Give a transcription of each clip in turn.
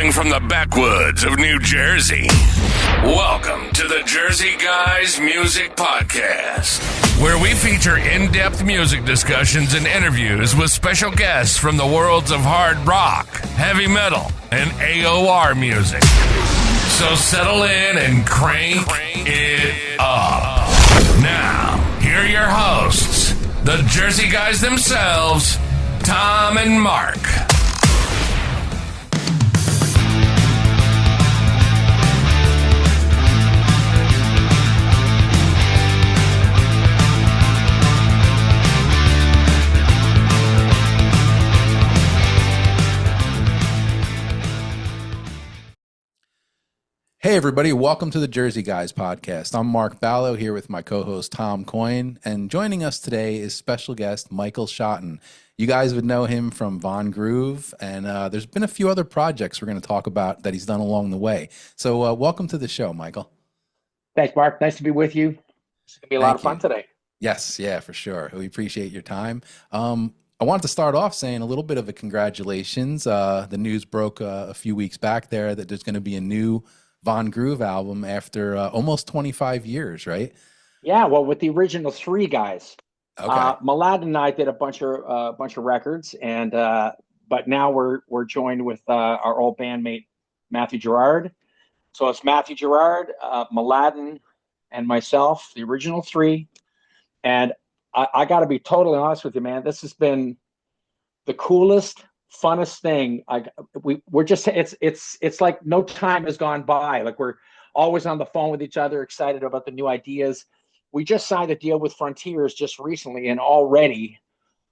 Hailing from the backwoods of New Jersey, welcome to the Jersey Guys Music Podcast, where we feature in-depth music discussions and interviews with special guests from the worlds of hard rock, heavy metal, and AOR music. So settle in and crank it up. Now, here are your hosts, the Jersey Guys themselves, Tom and Mark. Hey everybody, welcome to the Jersey Guys podcast. I'm Mark Ballo here with my co-host Tom Coyne, and joining us today is special guest Michael Shotten. You guys would know him from Von Groove, and there's been a few other projects we're going to talk about that he's done along the way. So welcome to the show, Michael. Thanks, Mark. Nice to be with you. It's going to be a lot of fun today. Yes, yeah, for sure. We appreciate your time. I wanted to start off saying a little bit of a congratulations. The news broke a few weeks back there that there's going to be a new Von Groove album after almost 25 years, right? Yeah, well, with the original three guys. Okay. Mladen and I did a bunch of records, and but now we're joined with our old bandmate Matthew Gerrard. So it's Matthew Gerrard, Mladen, and myself, the original three. And I got to be totally honest with you, man. This has been the coolest, funnest thing. We're just it's like no time has gone by. Like we're always on the phone with each other, excited about the new ideas. We just signed a deal with Frontiers just recently, and already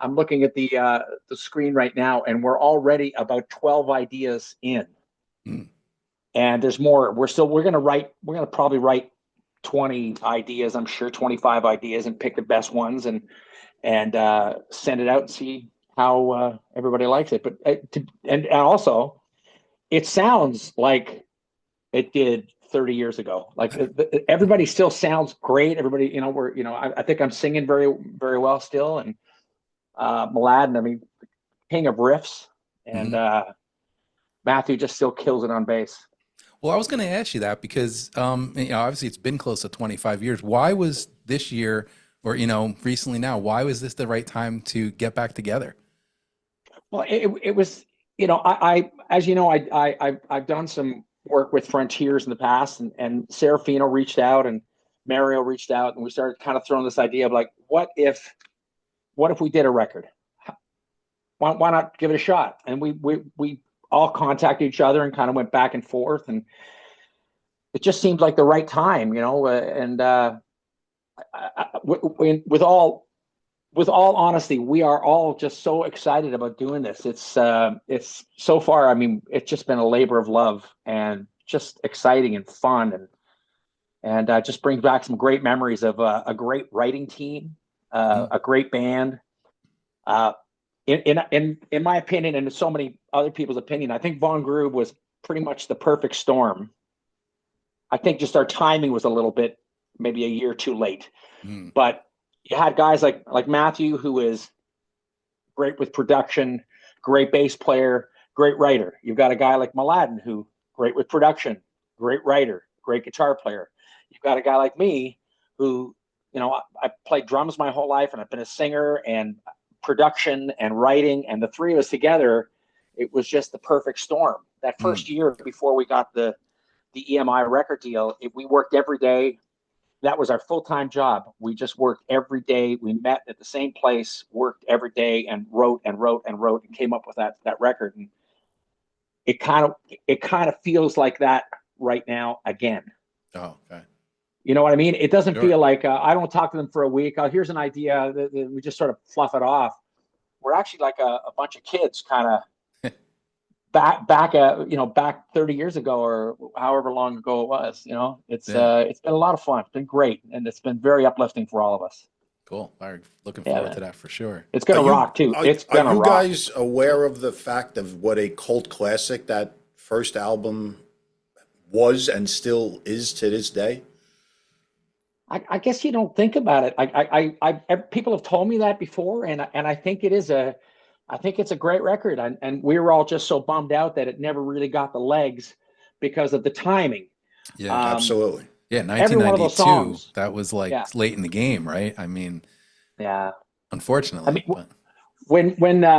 I'm looking at the screen right now, and we're already about 12 ideas in. And there's more. We're gonna probably write 20 ideas, I'm sure 25 ideas, and pick the best ones and send it out and see how everybody likes it. But and also it sounds like it did 30 years ago. Like everybody still sounds great. Everybody, I think I'm singing very, very well still. And Mladen, I mean, king of riffs, and Matthew just still kills it on bass. Well, I was going to ask you that because, obviously it's been close to 25 years. Why was this year, or, recently now, why was this the right time to get back together? Well, it was, I've done some work with Frontiers in the past, and Serafino reached out and Mario reached out, and we started kind of throwing this idea of like, what if we did a record? Why not give it a shot? And we all contacted each other and kind of went back and forth, and it just seemed like the right time, with all honesty, we are all just so excited about doing this. It's so far, I mean, it's just been a labor of love and just exciting and fun, and just brings back some great memories of a great writing team, a great band. In my opinion, and so many other people's opinion, I think Von Groove was pretty much the perfect storm. I think just our timing was a little bit, maybe a year too late, but you had guys like Matthew, who is great with production, great bass player, great writer. You've got a guy like Mladen, who great with production, great writer, great guitar player. You've got a guy like me, who, I played drums my whole life, and I've been a singer and production and writing, and the three of us together, it was just the perfect storm. That first year before we got the EMI record deal, we worked every day. That was our full-time job. We just worked every day. We met at the same place, worked every day, and wrote and came up with that record. And it kind of feels like that right now again. Oh, okay. You know what I mean? It doesn't feel like I don't talk to them for a week. Oh, here's an idea. We just sort of fluff it off. We're actually like a bunch of kids, kind of back 30 years ago or however long ago it was. It's been a lot of fun. It's been great, and it's been very uplifting for all of us. Cool. I'm looking forward to that for sure. It's gonna rock too. Are you guys aware of the fact of what a cult classic that first album was and still is to this day? I guess you don't think about it. People have told me that before, and I think it is I think it's a great record, and we were all just so bummed out that it never really got the legs because of the timing. Yeah, absolutely. Yeah, Every one of those 1992. songs. That was like late in the game, right? I mean, yeah. Unfortunately, I mean, when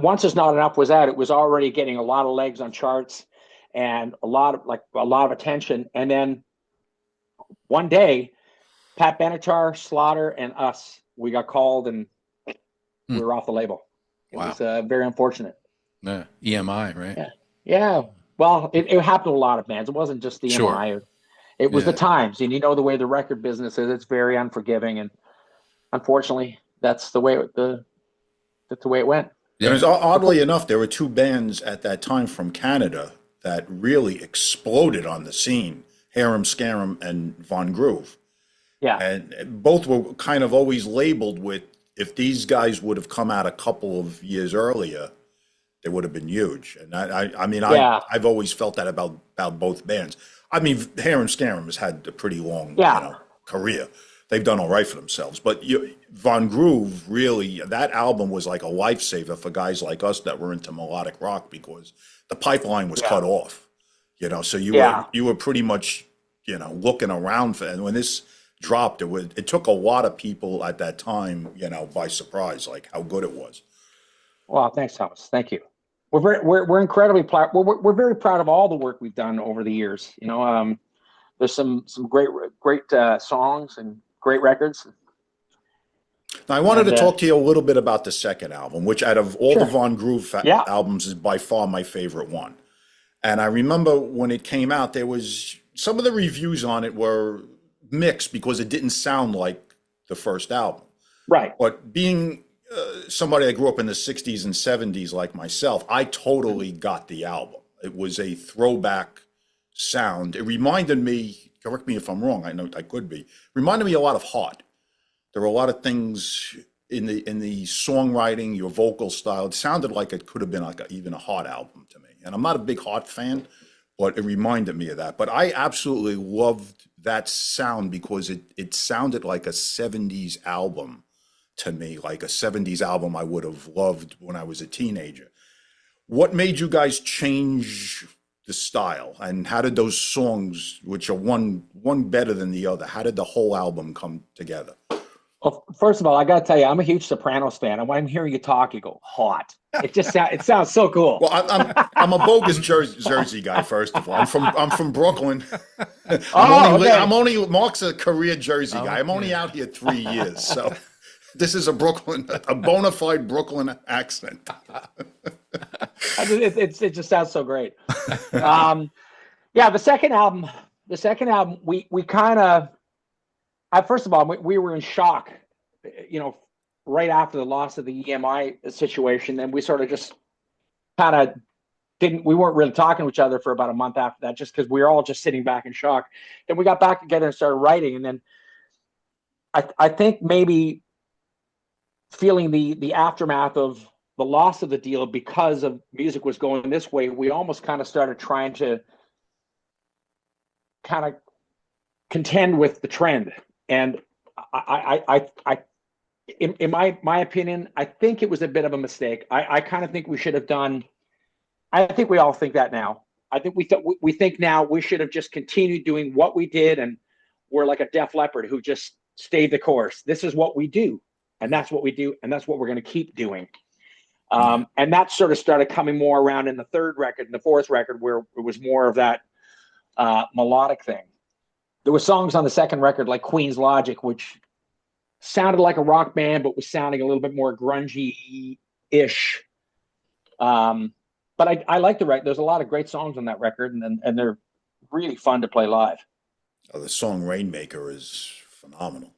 Once Is Not Enough was out, it was already getting a lot of legs on charts and a lot of attention. And then one day, Pat Benatar, Slaughter, and us, we got called and we were off the label. It was very unfortunate. Yeah, EMI, right? Yeah. Yeah. Well, it happened to a lot of bands. It wasn't just the EMI. It was the times, and you know the way the record business is. It's very unforgiving, and unfortunately, that's the way it went. Yeah. And oddly enough, there were two bands at that time from Canada that really exploded on the scene: Harem Scarum and Von Groove. Yeah, and both were kind of always labeled with, if these guys would have come out a couple of years earlier, they would have been huge. And I've always felt that about both bands. I mean, Harem Scarum has had a pretty long career. They've done all right for themselves. But Von Groove, really, that album was like a lifesaver for guys like us that were into melodic rock, because the pipeline was cut off. So you were pretty much looking around for. And when this dropped, it took a lot of people at that time by surprise, like how good it was. Well, thanks, Thomas. Thank you. We're incredibly proud. We're very proud of all the work we've done over the years. There's some great songs and great records. Now, I wanted to talk to you a little bit about the second album, which out of all the Von Groove albums is by far my favorite one. And I remember when it came out, there was some of the reviews on it were mixed because it didn't sound like the first album. Right. But being somebody that grew up in the 60s and 70s like myself, I totally got the album. It was a throwback sound. It reminded me, correct me if I'm wrong, I know I could be, reminded me a lot of Heart. There were a lot of things in the songwriting, your vocal style. It sounded like it could have been like even a Heart album to me. And I'm not a big Heart fan, but it reminded me of that. But I absolutely loved that sound because it sounded like a 70s album to me, like a 70s album I would have loved when I was a teenager. What made you guys change the style, and how did those songs, which are one better than the other, how did the whole album come together? Well, first of all, I got to tell you, I'm a huge Sopranos fan, and when I'm hearing you talk, you go Hot. It sounds so cool. Well, I'm a bogus Jersey guy. First of all, I'm from Brooklyn. I'm only Mark's a career Jersey guy. I'm only out here 3 years, so this is a bona fide Brooklyn accent. It just sounds so great. The second album, we kind of. First of all, we were in shock, right after the loss of the EMI situation, and we sort of just kind of we weren't really talking to each other for about a month after that, just because we were all just sitting back in shock. Then we got back together and started writing, and then I think maybe feeling the aftermath of the loss of the deal because of music was going this way, we almost kind of started trying to kind of contend with the trend. And in my opinion, I think it was a bit of a mistake. I kind of think we should have done. I think we all think that now. I think we think now we should have just continued doing what we did, and we're like a Def Leppard who just stayed the course. This is what we do, and that's what we do, and that's what we're going to keep doing. And that sort of started coming more around in the third record and the fourth record, where it was more of that melodic thing. There were songs on the second record like Queen's Logic, which sounded like a rock band, but was sounding a little bit more grungy-ish. But I like the record. There's a lot of great songs on that record, and they're really fun to play live. Oh, the song Rainmaker is phenomenal.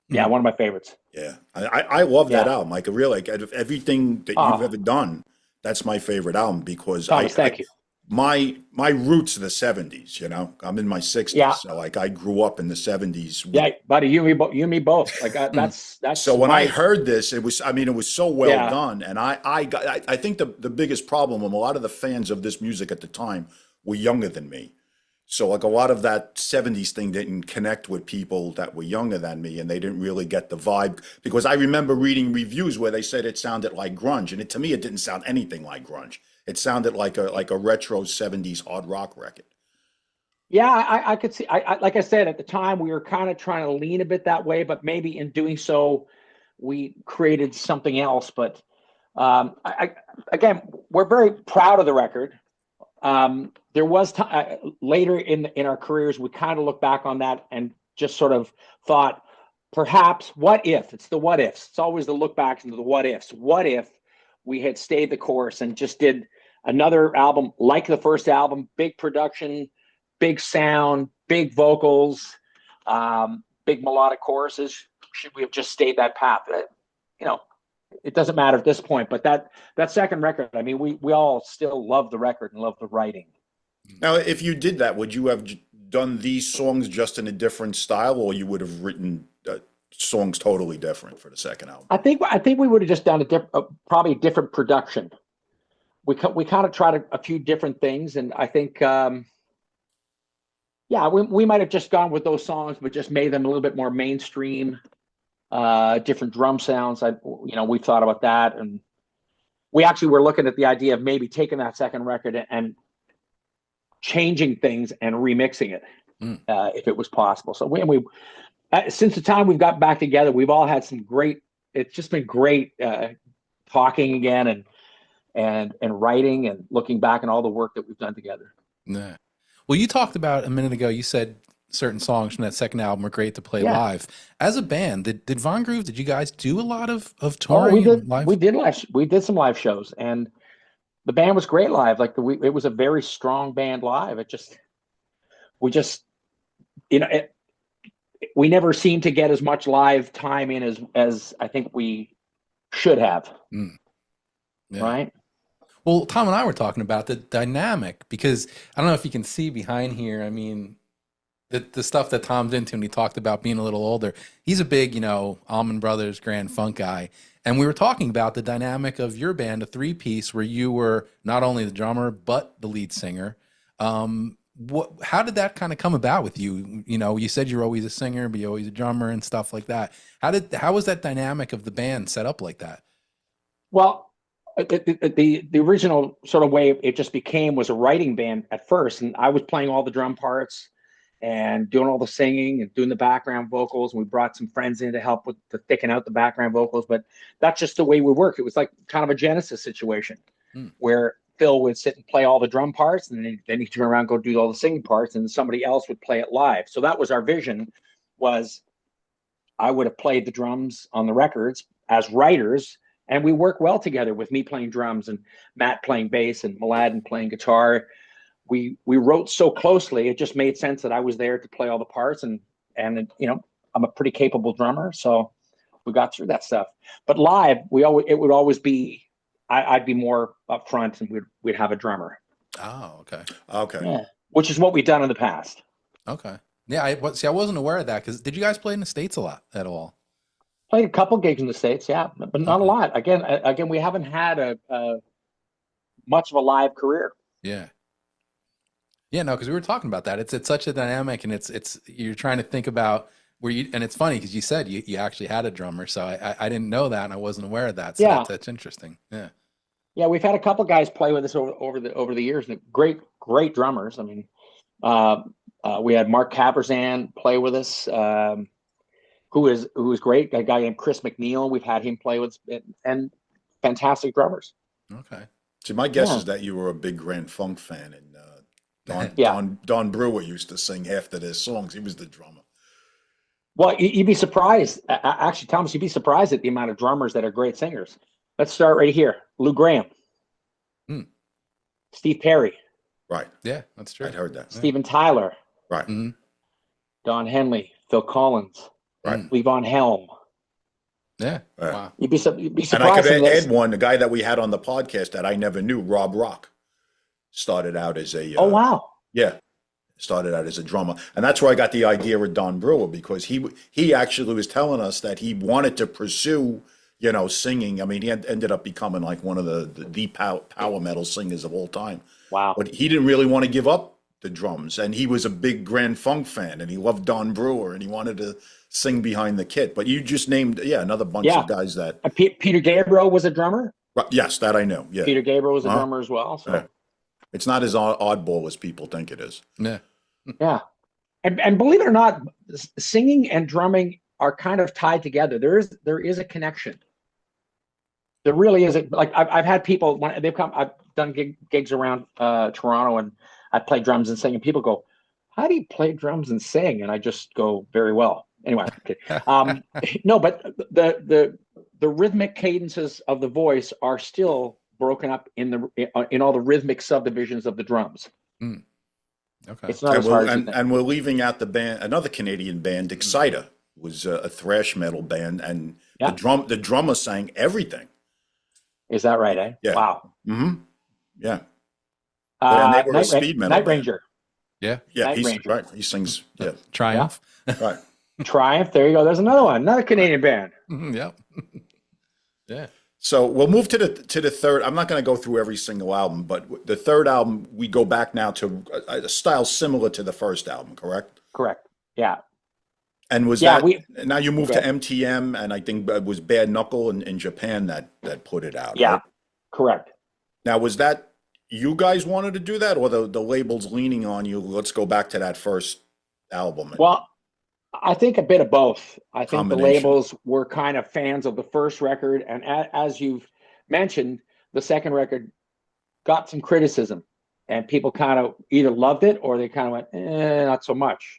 Yeah, one of my favorites. Yeah, I love that album. Like, really, like, out of everything that you've ever done, that's my favorite album because thank you. My roots are the 70s, I'm in my 60s. Yeah. So like I grew up in the 70s. Yeah, buddy, you and me both. Like that's so when I heard this, it was so well done. And I think the biggest problem with a lot of the fans of this music at the time were younger than me. So like a lot of that 70s thing didn't connect with people that were younger than me, and they didn't really get the vibe, because I remember reading reviews where they said it sounded like grunge, and to me it didn't sound anything like grunge. It sounded like a retro 70s hard rock record. Yeah, I could see. I like I said at the time, we were kind of trying to lean a bit that way, but maybe in doing so, we created something else. But again, we're very proud of the record. There was later in our careers, we kind of look back on that and just sort of thought, perhaps, what if? It's the what ifs. It's always the look back into the what ifs. What if we had stayed the course and just did another album like the first album, big production, big sound, big vocals, big melodic choruses? Should we have just stayed that path? You know, it doesn't matter at this point, but that second record, I mean, we all still love the record and love the writing. Now, if you did that, would you have done these songs just in a different style, or you would have written songs totally different for the second album? I think we would have just done probably a different production. We kind of tried a few different things, and I think we might have just gone with those songs, but just made them a little bit more mainstream, different drum sounds. We've thought about that, and we actually were looking at the idea of maybe taking that second record and changing things and remixing it, if it was possible. So we since the time we've got back together, we've all had some great. It's just been great talking again and writing and looking back on all the work that we've done together. Yeah. Well, you talked about a minute ago, you said certain songs from that second album were great to play live. As a band, did Von Groove, did you guys do a lot of touring? We did some live shows, and the band was great live. Like it was a very strong band live. We never seemed to get as much live time in as I think we should have. Yeah. Right. Well, Tom and I were talking about the dynamic, because I don't know if you can see behind here. I mean, the stuff that Tom's into, and he talked about being a little older. He's a big, Allman Brothers Grand Funk guy. And we were talking about the dynamic of your band, a three-piece where you were not only the drummer, but the lead singer. How did that kind of come about with you? You said you're always a singer, but you're always a drummer and stuff like that. How was that dynamic of the band set up like that? Well, the original sort of way it just became was a writing band at first, and I was playing all the drum parts and doing all the singing and doing the background vocals. And we brought some friends in to help to thicken out the background vocals, but that's just the way we work. It was like kind of a Genesis situation where Phil would sit and play all the drum parts, and then he'd turn around and go do all the singing parts, and somebody else would play it live. So that was our vision. Was I would have played the drums on the records as writers, and we work well together with me playing drums and Matt playing bass and Mladen playing guitar. We wrote so closely, it just made sense that I was there to play all the parts, and I'm a pretty capable drummer, so we got through that stuff. But live, it would always be I'd be more up front, and we'd have a drummer. Oh, okay. Yeah, which is what we've done in the past. Okay. Yeah, I wasn't aware of that, because did you guys play in the States a lot at all? Played a couple gigs in the States, yeah, but not a lot. Again, we haven't had a much of a live career. Yeah. Yeah, no, because we were talking about that. It's such a dynamic, and it's you're trying to think about where you, and it's funny because you said you actually had a drummer, so I didn't know that, and I wasn't aware of that. So that's interesting. Yeah. Yeah, we've had a couple guys play with us over the years, and great drummers. I mean, we had Mark Caverzan play with us, who was great. A guy named Chris McNeil, we've had him play with us, and fantastic drummers. Okay. So my guess is that you were a big Grand Funk fan, and Don Brewer used to sing half of their songs. He was the drummer. Well, you'd be surprised. Actually, Thomas, you'd be surprised at the amount of drummers that are great singers. Let's start right here. Lou Graham. Steve Perry. Right. Yeah, that's true. I'd heard that. Steven Tyler. Right. Mm-hmm. Don Henley. Phil Collins. Right. Levon Helm. Yeah. Right. Wow. You'd be surprised. And I could add one, the guy that we had on the podcast that I never knew, Rob Rock, started out as a... oh, wow. Yeah. Started out as a drummer. And that's where I got the idea with Don Brewer, because he actually was telling us that he wanted to pursue, singing. I mean, he ended up becoming like one of the power metal singers of all time. Wow. But he didn't really want to give up the drums, and he was a big Grand Funk fan, and he loved Don Brewer, and he wanted to sing behind the kit. But you just named, another bunch of guys that. Peter Gabriel was a drummer. Yes, that I know. Yeah, Peter Gabriel was a drummer as well. So it's not as oddball as people think it is. Yeah, yeah, and believe it or not, singing and drumming are kind of tied together. There is a connection. There really is. Like I've had people when they've come. I've done gigs around Toronto, and I play drums and sing, and people go, "How do you play drums and sing?" And I just go, "Very well." Anyway, no, but the rhythmic cadences of the voice are still broken up in all the rhythmic subdivisions of the drums. Mm. Okay, it's not as hard. And we're leaving out the band, another Canadian band, Exciter, was a thrash metal band, and the drummer sang everything. Is that right? Eh? Yeah. Wow. Mm-hmm. Yeah. And they were a speed metal Night band. Ranger. Yeah. Yeah. Night He's Ranger. right. He sings. Yeah. Triumph. Right. Triumph. There you go. There's another one. Another Canadian band. Yep. Yeah. So we'll move to the third. I'm not going to go through every single album, but the third album, we go back now to a style similar to the first album, correct? Correct. Yeah. And was that now you moved to MTM, and I think it was Bad Knuckle in Japan that put it out. Yeah. Right? Correct. Now, was that you guys wanted to do that, or the label's leaning on you? Let's go back to that first album. Well, I think a bit of both. I think the Combination. labels were kind of fans of the first record, and as you've mentioned, the second record got some criticism, and people kind of either loved it or they kind of went, not so much.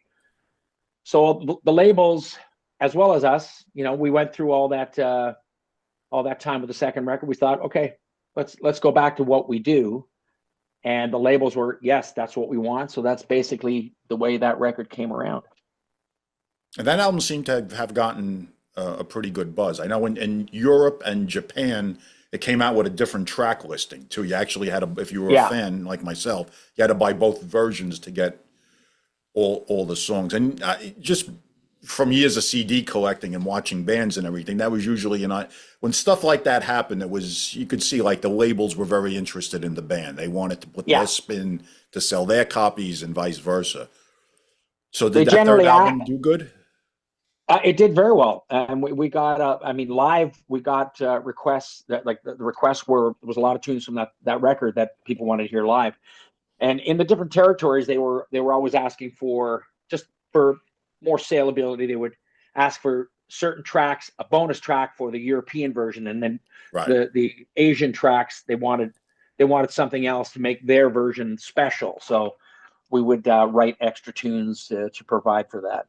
So the labels, as well as us, we went through all that time with the second record. We thought, okay, let's go back to what we do, and the labels were, yes, that's what we want. So that's basically the way that record came around. And that album seemed to have gotten a pretty good buzz. I know in Europe and Japan, it came out with a different track listing too. You actually had if you were a fan like myself, you had to buy both versions to get all the songs. And just from years of CD collecting and watching bands and everything, that was usually when stuff like that happened, you could see like the labels were very interested in the band. They wanted to put their spin to sell their copies and vice versa. So did that third album do good? It did very well, and we got live. We got requests that the requests was a lot of tunes from that record that people wanted to hear live, and in the different territories they were always asking for more saleability. They would ask for certain tracks, a bonus track for the European version, and then the Asian tracks they wanted something else to make their version special. So we would write extra tunes to provide for that.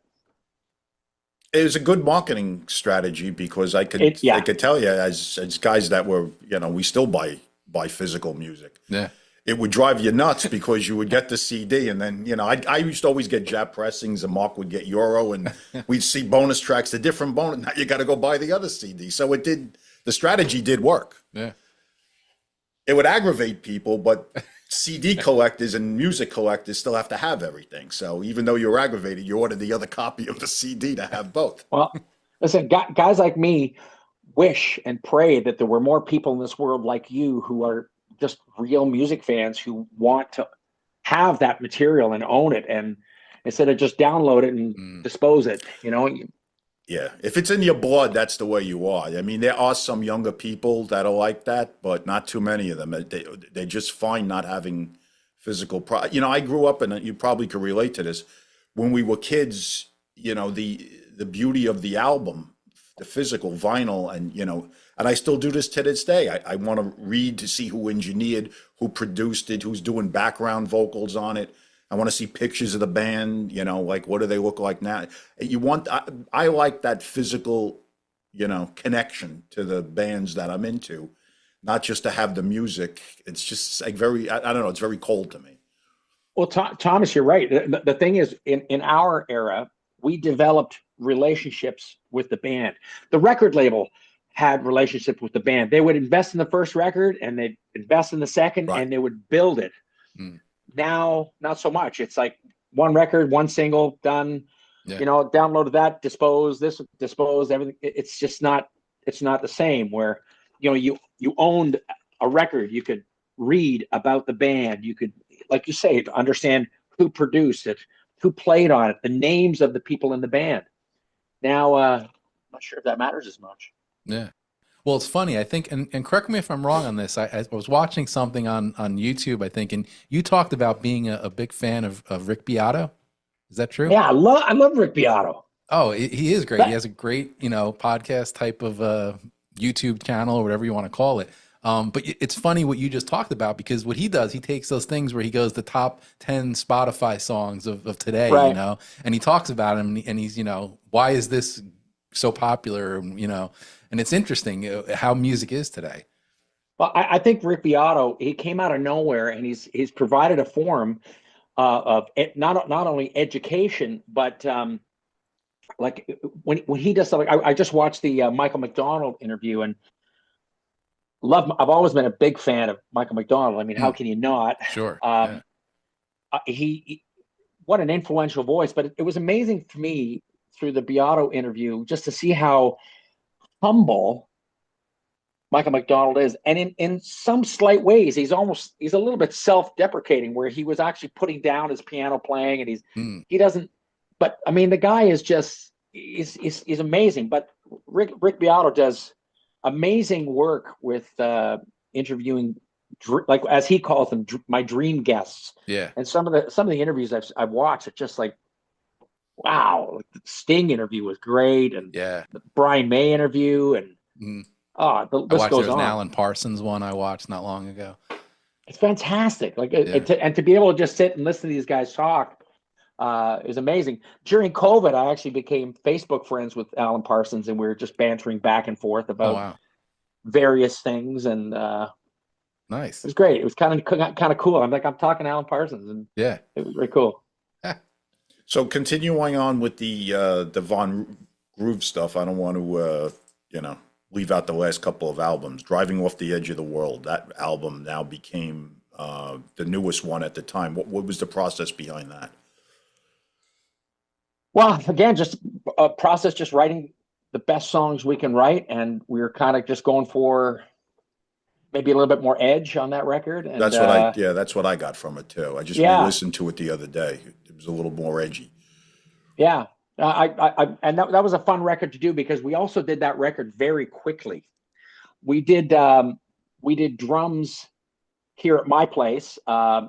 It was a good marketing strategy because I could tell you as guys that were, we still buy physical music. Yeah. It would drive you nuts because you would get the CD and then, I used to always get Jap pressings and Mark would get Euro and we'd see bonus tracks, the different bonus. Now you got to go buy the other CD. So the strategy did work. Yeah. It would aggravate people, but CD collectors and music collectors still have to have everything. So even though you're aggravated, you order the other copy of the CD to have both. Well, listen, guys like me wish and pray that there were more people in this world like you who are just real music fans who want to have that material and own it, and instead of just download it and dispose it, Yeah, if it's in your blood, that's the way you are. I mean, there are some younger people that are like that, but not too many of them. They just find not having physical. I grew up, and you probably could relate to this. When we were kids, the beauty of the album, the physical vinyl, and I still do this to this day. I want to read to see who engineered, who produced it, who's doing background vocals on it. I want to see pictures of the band, like what do they look like now? I like that physical, connection to the bands that I'm into, not just to have the music. It's just like I don't know, it's very cold to me. Well, Thomas, you're right. The thing is, in our era, we developed relationships with the band. The record label had relationships with the band. They would invest in the first record and they'd invest in the second, and they would build it. Now, not so much. It's like one record, one single, done. Yeah. Downloaded that, dispose everything. It's just not. It's not the same. Where you owned a record, you could read about the band. You could, like you say, understand who produced it, who played on it, the names of the people in the band. Now, I'm not sure if that matters as much. Yeah. Well, it's funny. I think, and correct me if I'm wrong on this. I was watching something on YouTube, I think, and you talked about being a big fan of Rick Beato. Is that true? Yeah, I love Rick Beato. Oh, he is great. He has a great, podcast type of YouTube channel or whatever you want to call it. But it's funny what you just talked about, because what he does, he takes those things where he goes the top 10 Spotify songs of today, right. And he talks about them, and he's, why is this so popular, and it's interesting how music is today. Well, I think Rick Beato, he came out of nowhere, and he's provided a form of not only education, but like when he does something. I just watched the Michael McDonald interview, and I've always been a big fan of Michael McDonald. I mean, how can you not? Sure. He what an influential voice. But it was amazing for me through the Beato interview just to see how humble Michael McDonald is, and in some slight ways he's a little bit self-deprecating, where he was actually putting down his piano playing, and he doesn't. But I mean, the guy is just is amazing. But Rick Beato does amazing work with interviewing, like as he calls them, my dream guests. Yeah. And some of the interviews I've watched, it's just like, wow. Like the Sting interview was great, and the Brian May interview, and the list goes on. An Alan Parsons one I watched not long ago. It's fantastic. Like and to be able to just sit and listen to these guys talk is amazing. During COVID, I actually became Facebook friends with Alan Parsons, and we were just bantering back and forth about various things, and nice. It was great. It was kind of cool. I'm talking to Alan Parsons, and it was very cool. So continuing on with the Von Groove stuff, I don't want to leave out the last couple of albums. Driving Off the Edge of the World, that album now became the newest one at the time. What was the process behind that? Well, again, just a process, just writing the best songs we can write, and we were kind of just going for maybe a little bit more edge on that record. And that's what I got from it too. I just listened to it the other day. It was a little more edgy. Yeah. And that was a fun record to do, because we also did that record very quickly. We did drums here at my place, at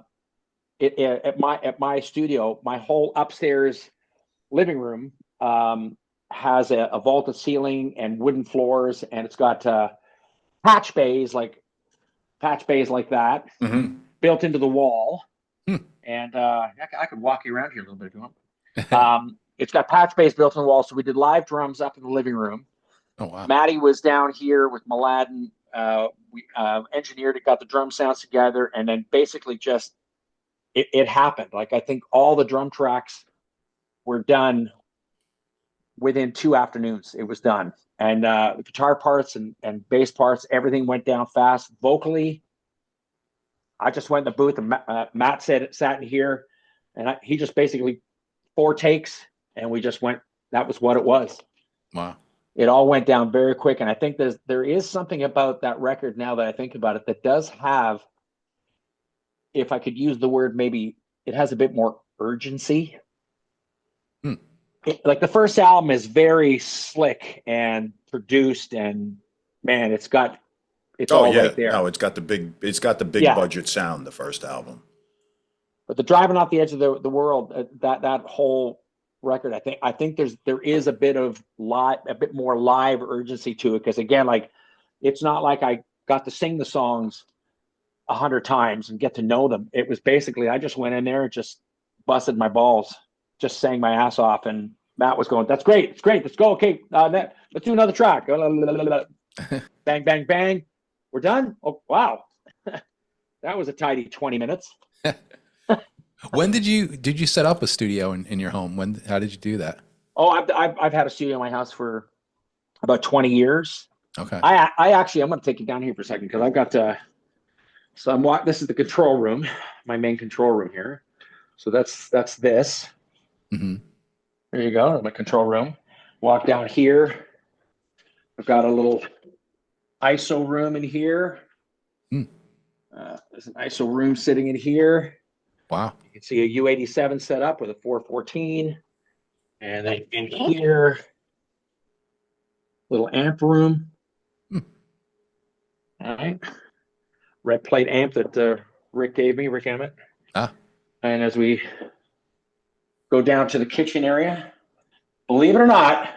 my studio. My whole upstairs living room has a vaulted ceiling and wooden floors, and it's got patch bays like that built into the wall. And I could walk you around here a little bit if you want. It's got patch bays built in the wall, so we did live drums up in the living room. Oh wow! Matty was down here with Mladen. We engineered it, got the drum sounds together, and then basically just it happened. Like, I think all the drum tracks were done within 2 afternoons. It was done, and the guitar parts and bass parts, everything went down fast. Vocally, I just went in the booth, and Matt sat in here, and he just basically 4 takes, and we just went. That was what it was. Wow. It all went down very quick, and I think there is something about that record, now that I think about it, that does have, if I could use the word, maybe it has a bit more urgency. Like the first album is very slick and produced, and man, it's all right there. No, it's got the big budget sound, the first album. But the Driving Off the Edge of the World, that whole record, I think there is a bit more live urgency to it, because again, like, it's not like I got to sing the songs 100 times and get to know them. It was basically, I just went in there and just busted my balls, just sang my ass off, and Matt was going, "That's great, it's great, let's go, okay, let's do another track." Bang, bang, bang, we're done. Oh wow, that was a tidy 20 minutes. When did you set up a studio in your home? How did you do that? Oh, I've had a studio in my house for about 20 years. Okay. I actually, I'm going to take you down here for a second, because I've got this is the control room, my main control room here. So that's this. Mm-hmm. There you go, my control room. Walk down here. I've got a little ISO room in here. There's an ISO room sitting in here. Wow. You can see a U87 set up with a 414. And then in here, little amp room. All right. Red plate amp that Rick gave me, Rik Emmett. Ah. And as we go down to the kitchen area, believe it or not,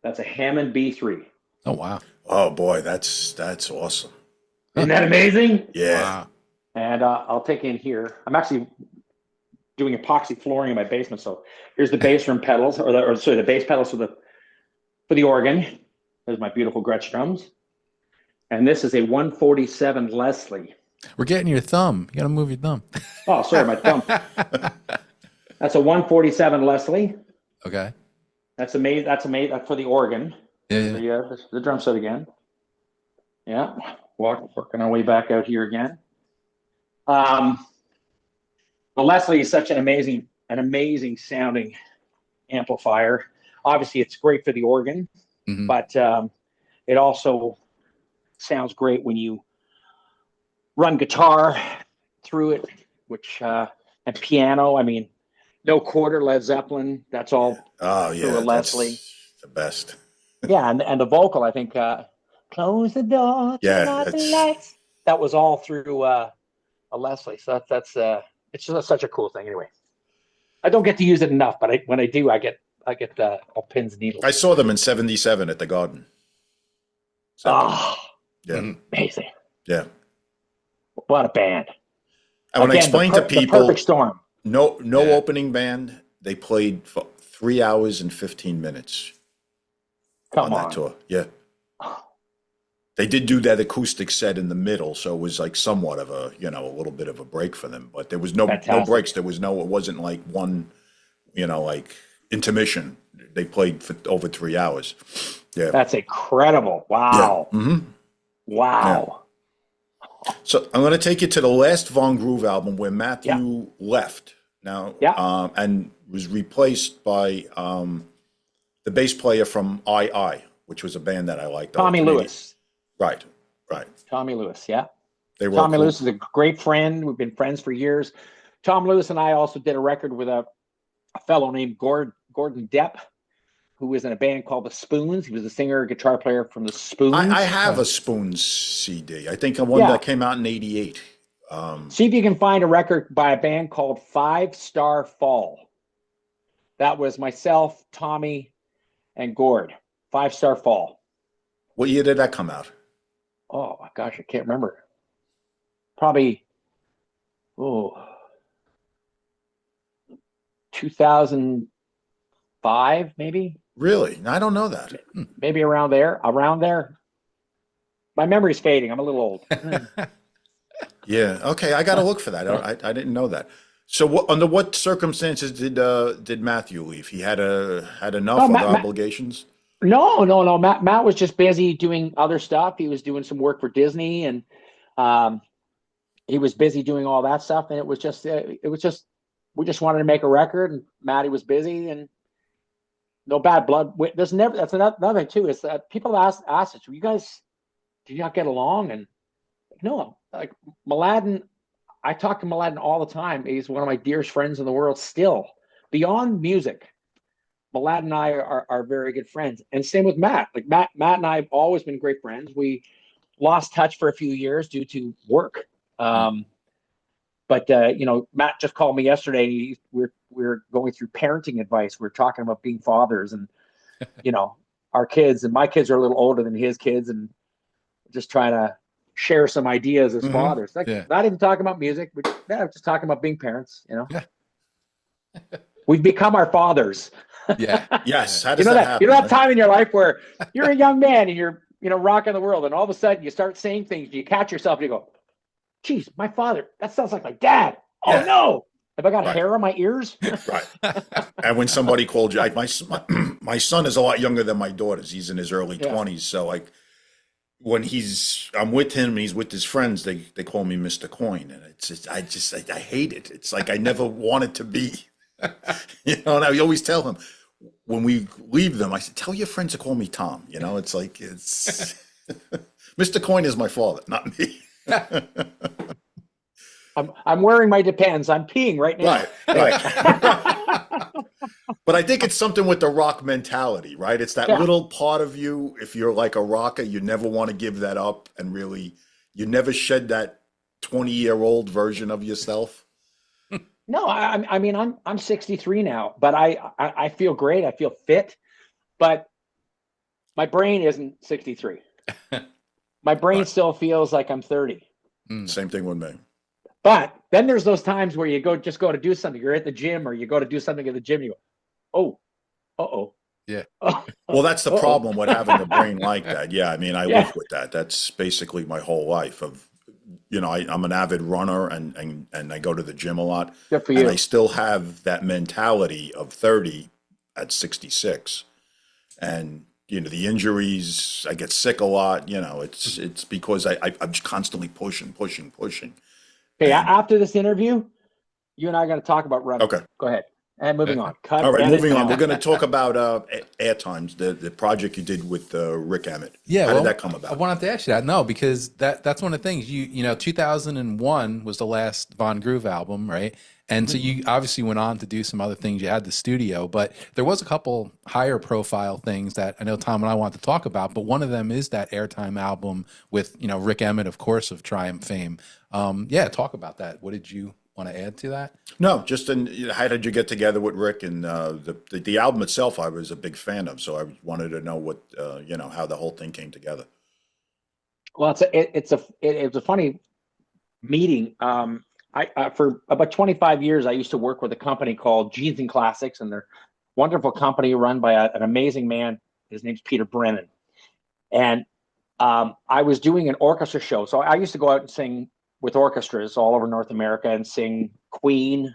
that's a Hammond B3. Oh, wow. Oh boy, that's awesome. Isn't that amazing? Yeah. Wow. And I'll take in here. I'm actually doing epoxy flooring in my basement. So here's the bass room pedals, the bass pedals for the organ. There's my beautiful Gretsch drums. And this is a 147 Leslie. We're getting your thumb. You got to move your thumb. Oh, sorry, my thumb. That's a 147 Leslie. Okay. That's amazing. That's amazing. That's for the organ. Yeah. The drum set again. Yeah. Working our way back out here again. The Leslie is such an amazing sounding amplifier. Obviously, it's great for the organ, but it also sounds great when you run guitar through it, and piano. I mean, no quarter Led Zeppelin. That's all. Oh yeah, through a Leslie. That's the best. Yeah, and the vocal, I think, close the door. Yeah, turn off the lights. That was all through a Leslie. So that's it's just such a cool thing. Anyway, I don't get to use it enough, but when I do, I get all pins and needles. I saw them in '77 at the Garden. Oh, Yeah. amazing! Yeah. What a band! And when I explained to the people, perfect storm. no opening band, they played for 3 hours and 15 minutes Come on that tour. Yeah. They did do that acoustic set in the middle, so it was like somewhat of a little bit of a break for them. But there was no breaks. It wasn't like one, like intermission. They played for over 3 hours. Yeah. That's incredible. Wow. Yeah. Mm-hmm. Wow. Yeah. So I'm going to take you to the last Von Groove album where Matthew left now, and was replaced by the bass player from II, which was a band that I liked. Tommy Lewis. Right. Tommy Lewis, yeah. Tommy Lewis is a great friend. We've been friends for years. Tom Lewis and I also did a record with a fellow named Gordon Depp, who was in a band called The Spoons. He was a singer, guitar player from The Spoons. I have a Spoons CD. I think one that came out in '88. See if you can find a record by a band called 5 Star Fall. That was myself, Tommy, and Gord. 5 Star Fall. What year did that come out? Oh my gosh, I can't remember. Probably 2005, maybe. Really? I don't know that. Maybe around there. My memory's fading. I'm a little old. Yeah. Okay. I got to look for that. I didn't know that. So, under what circumstances did Matthew leave? He had enough other obligations. No. Matt was just busy doing other stuff. He was doing some work for Disney, and he was busy doing all that stuff. And it was just we just wanted to make a record, and Matty was busy, and no bad blood. There's never. That's another thing too. Is that people ask us, "Do you guys not get along?" And no, like Mladen, I talk to Mladen all the time. He's one of my dearest friends in the world still. Beyond music, Mladen and I are very good friends. And same with Matt. Like Matt and I have always been great friends. We lost touch for a few years due to work. But Matt just called me yesterday. We're going through parenting advice. We're talking about being fathers and, our kids, and my kids are a little older than his kids, and just trying to share some ideas as fathers. Not even talking about music, but just talking about being parents, Yeah. We've become our fathers. Yeah. Yes. How does that happen? You know that time in your life where you're a young man and you're, rocking the world, and all of a sudden you start saying things, and you catch yourself and you go, geez, my father, that sounds like my dad. Oh no. Have I got hair on my ears? Right. And when somebody called you, my son is a lot younger than my daughters. He's in his early 20s. So when I'm with him and he's with his friends, they call me Mr. Coin. And I hate it. It's like I never wanted to be, and I always tell him when we leave them, I said, tell your friends to call me Tom. It's like, Mr. Coin is my father, not me. I'm wearing my Depends. I'm peeing right now. Right. But I think it's something with the rock mentality, right? It's that little part of you. If you're like a rocker, you never want to give that up, and really, you never shed that 20-year-old version of yourself. No, I mean, I'm 63 now, but I feel great. I feel fit, but my brain isn't 63. My brain still feels like I'm 30. Same thing with me. But then there's those times where you go to do something. You're at the gym, or you go to do something at the gym. You go, oh, yeah. Well, that's the problem with having a brain like that. Yeah, I mean, I live with that. That's basically my whole life. I'm an avid runner, and I go to the gym a lot. Good for you. And I still have that mentality of 30 at 66, and the injuries. I get sick a lot. It's because I'm just constantly pushing. Okay, after this interview, you and I are going to talk about running. Okay. Go ahead. And moving on. All right, moving on. We're going to talk about Air Times, the project you did with Rik Emmett. Yeah, How did that come about? I wanted to ask you that. No, because that's one of the things. 2001 was the last Von Groove album, right? And so you obviously went on to do some other things. You had the studio, but there was a couple higher profile things that I know Tom and I want to talk about. But one of them is that Airtime album with Rik Emmett, of course, of Triumph fame. Talk about that. What did you want to add to that? No, just how did you get together with Rick? And the album itself, I was a big fan of, so I wanted to know what how the whole thing came together. Well, it's a funny meeting. I for about 25 years, I used to work with a company called Jeans and Classics, and they're a wonderful company run by an amazing man. His name's Peter Brennan. And I was doing an orchestra show. So I used to go out and sing with orchestras all over North America and sing Queen,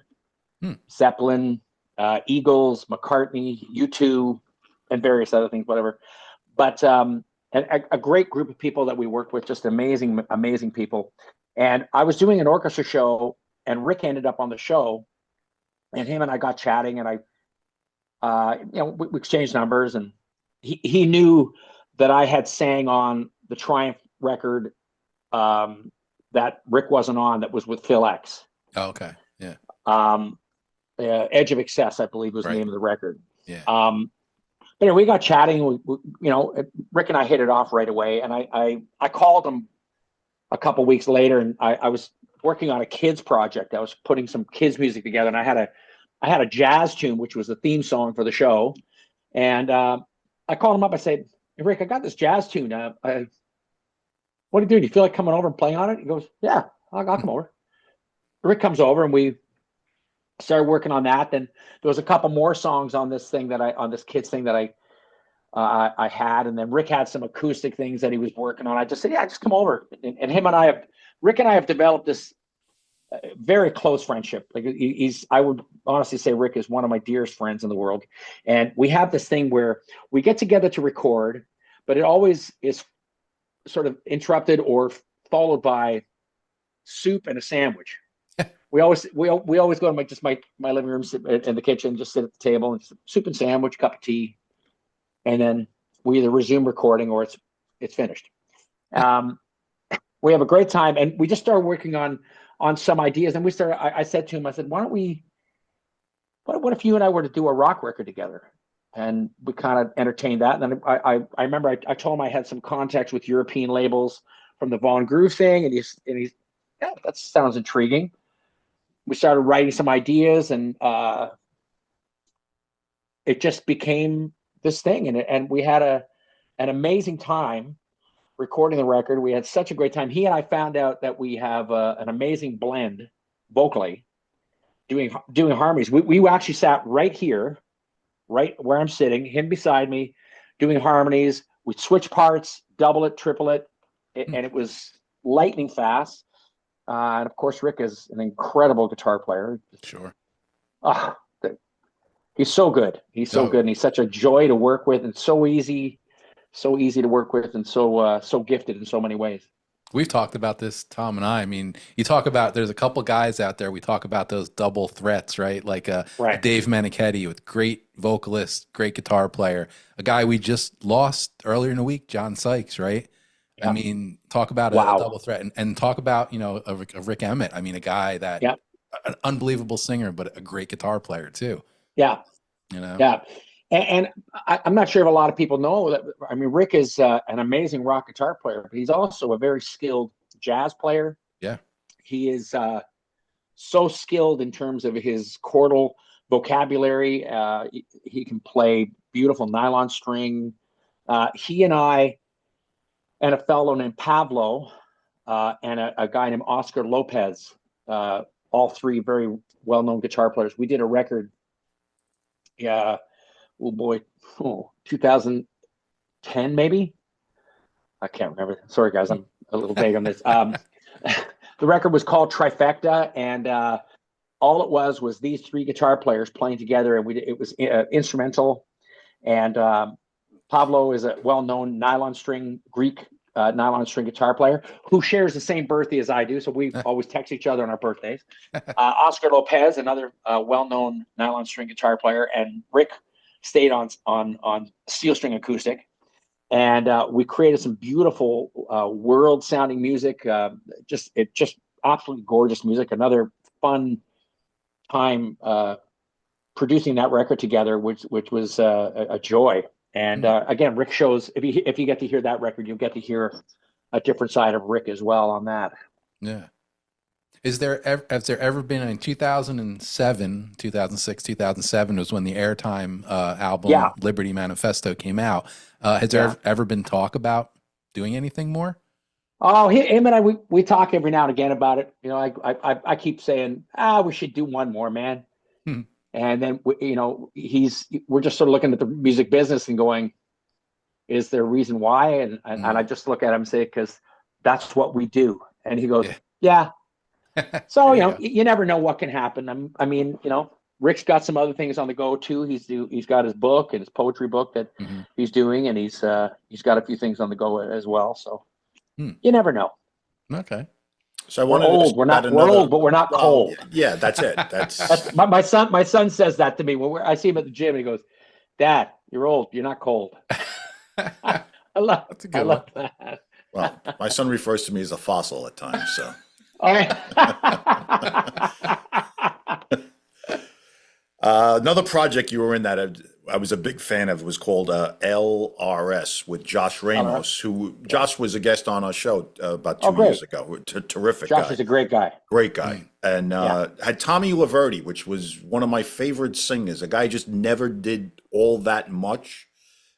Zeppelin, Eagles, McCartney, U2, and various other things, whatever. But a great group of people that we worked with, just amazing, amazing people. And I was doing an orchestra show, and Rick ended up on the show, and him and I got chatting, and we exchanged numbers, and he knew that I had sang on the Triumph record that Rick wasn't on, that was with Phil X. Oh, okay. Yeah. Edge of Excess, I believe, was the name of the record. Yeah. But we got chatting. Rick and I hit it off right away, and I called him a couple weeks later, and I was working on a kids project. I was putting some kids music together, and I had a jazz tune, which was the theme song for the show. And I called him up. I said, "Hey, Rick, I got this jazz tune. What do you do? Do you feel like coming over and playing on it?" He goes, "Yeah, I'll come over." Rick comes over, and we started working on that. Then there was a couple more songs on this thing on this kids thing that I had, and then Rick had some acoustic things that he was working on. I just said, "Yeah, just come over." And Rick and I have developed this very close friendship. Like I would honestly say Rick is one of my dearest friends in the world. And we have this thing where we get together to record, but it always is sort of interrupted or followed by soup and a sandwich. We always go to my living room, sit in the kitchen, just sit at the table, and soup and sandwich, cup of tea. And then we either resume recording or it's finished. We have a great time, and we just started working on some ideas. And I said to him, I said, what if you and I were to do a rock record together? And we kind of entertained that. And then I remember I told him I had some contacts with European labels from the Von Groove thing, and he's yeah, that sounds intriguing. We started writing some ideas, and it just became this thing, and we had an amazing time recording the record. We had such a great time. He and I found out that we have an amazing blend vocally, doing harmonies. We actually sat right here, right where I'm sitting, him beside me, doing harmonies. We'd switch parts, double it, triple it, and it was lightning fast. And of course, Rick is an incredible guitar player. Sure. He's so good. He's so good, and he's such a joy to work with, and so easy to work with, and so gifted in so many ways. We've talked about this, Tom and I. I mean, you talk about, there's a couple guys out there, we talk about those double threats, right? Like right. Dave Meniketti, with great vocalist, great guitar player. A guy we just lost earlier in the week, John Sykes, right? I mean, talk about a double threat, and talk about, you know, a Rik Emmett. I mean, a guy that an unbelievable singer, but a great guitar player too. Yeah. You know? Yeah. And I'm not sure if a lot of people know that. I mean, Rick is an amazing rock guitar player, but he's also a very skilled jazz player. Yeah. He is so skilled in terms of his chordal vocabulary. He can play beautiful nylon string. He and I and a fellow named Pablo and a guy named Oscar Lopez, all three very well-known guitar players. We did a record. Yeah. Oh boy, 2010 maybe. I can't remember. Sorry guys, I'm a little vague on this. The record was called Trifecta, and all it was these three guitar players playing together, and it was instrumental. And Pablo is a well-known Greek nylon string guitar player who shares the same birthday as I do, so we always text each other on our birthdays. Oscar Lopez, another well-known nylon string guitar player, and Rick stayed on steel string acoustic, and we created some beautiful world-sounding music. Just absolutely gorgeous music. Another fun time producing that record together, which was a joy. And again, Rick shows, if you get to hear that record, you'll get to hear a different side of Rick as well on that. Yeah. Has there ever been in 2007, 2006, 2007 was when the Airtime album Liberty Manifesto came out. Has there ever been talk about doing anything more? Oh, him and I, we talk every now and again about it. You know, I keep saying, we should do one more, man. And then, you know, we're just sort of looking at the music business and going, is there a reason why? And I just look at him and say, because that's what we do. And he goes, yeah. So, you know, you never know what can happen. I mean, you know, Rick's got some other things on the go too. He's got his book and his poetry book that he's doing, and he's got a few things on the go as well. So you never know. Okay. So we're old. We're old, but we're not cold. Yeah, that's it. That's my son. My son says that to me when I see him at the gym, and he goes, "Dad, you're old. You're not cold." I love that. Well, my son refers to me as a fossil at times. So. All right. Another project you were in that I was a big fan of was called LRS with Josh Ramos, who Josh was a guest on our show about 2 years ago. Terrific Josh guy. is a great guy. Great guy. And had Tommy Laverty, which was one of my favorite singers. A guy just never did all that much.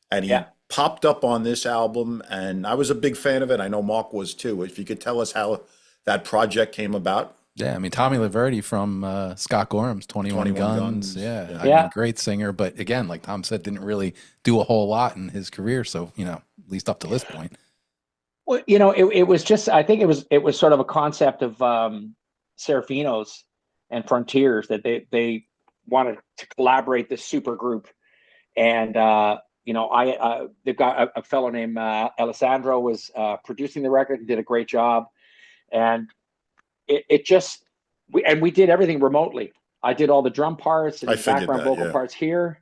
And he popped up on this album, and I was a big fan of it. I know Mark was too. If you could tell us how that project came about. Yeah, I mean, Tommy Laverty from Scott Gorham's 21 Guns. Yeah. I mean, great singer, but again, like Tom said, didn't really do a whole lot in his career. So, you know, at least up to this point. Well, you know, it was just, I think it was sort of a concept of Serafino's and Frontiers that they wanted to collaborate this super group. And, you know, they've got a fellow named Alessandro was producing the record and did a great job. And we did everything remotely. I did all the drum parts and background vocal parts here.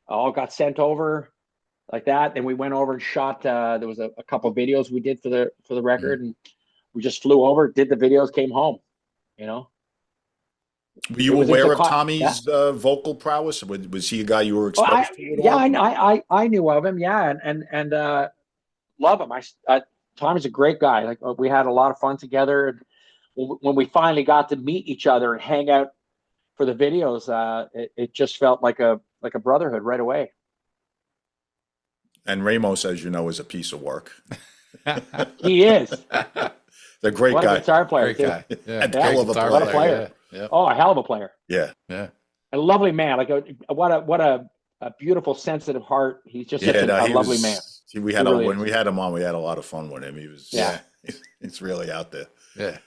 All got sent over like that. Then we went over and shot. There was a couple of videos we did for the record, and we just flew over, did the videos, came home. You know. Were you aware of Tommy's vocal prowess? Was he a guy you were exposed to? I knew of him. Yeah, and love him. Tommy's a great guy. Like we had a lot of fun together. And when we finally got to meet each other and hang out for the videos, it just felt like a brotherhood right away. And Ramos, as you know, is a piece of work. He is. They're great guy. A guitar player, great guy. Yeah. And hell of a player. What a player. Yeah. Oh, a hell of a player. Yeah. Yeah. A lovely man. Like what a beautiful, sensitive heart. He's just such a lovely man. When we had him on, we had a lot of fun with him. He was it's really out there. Yeah.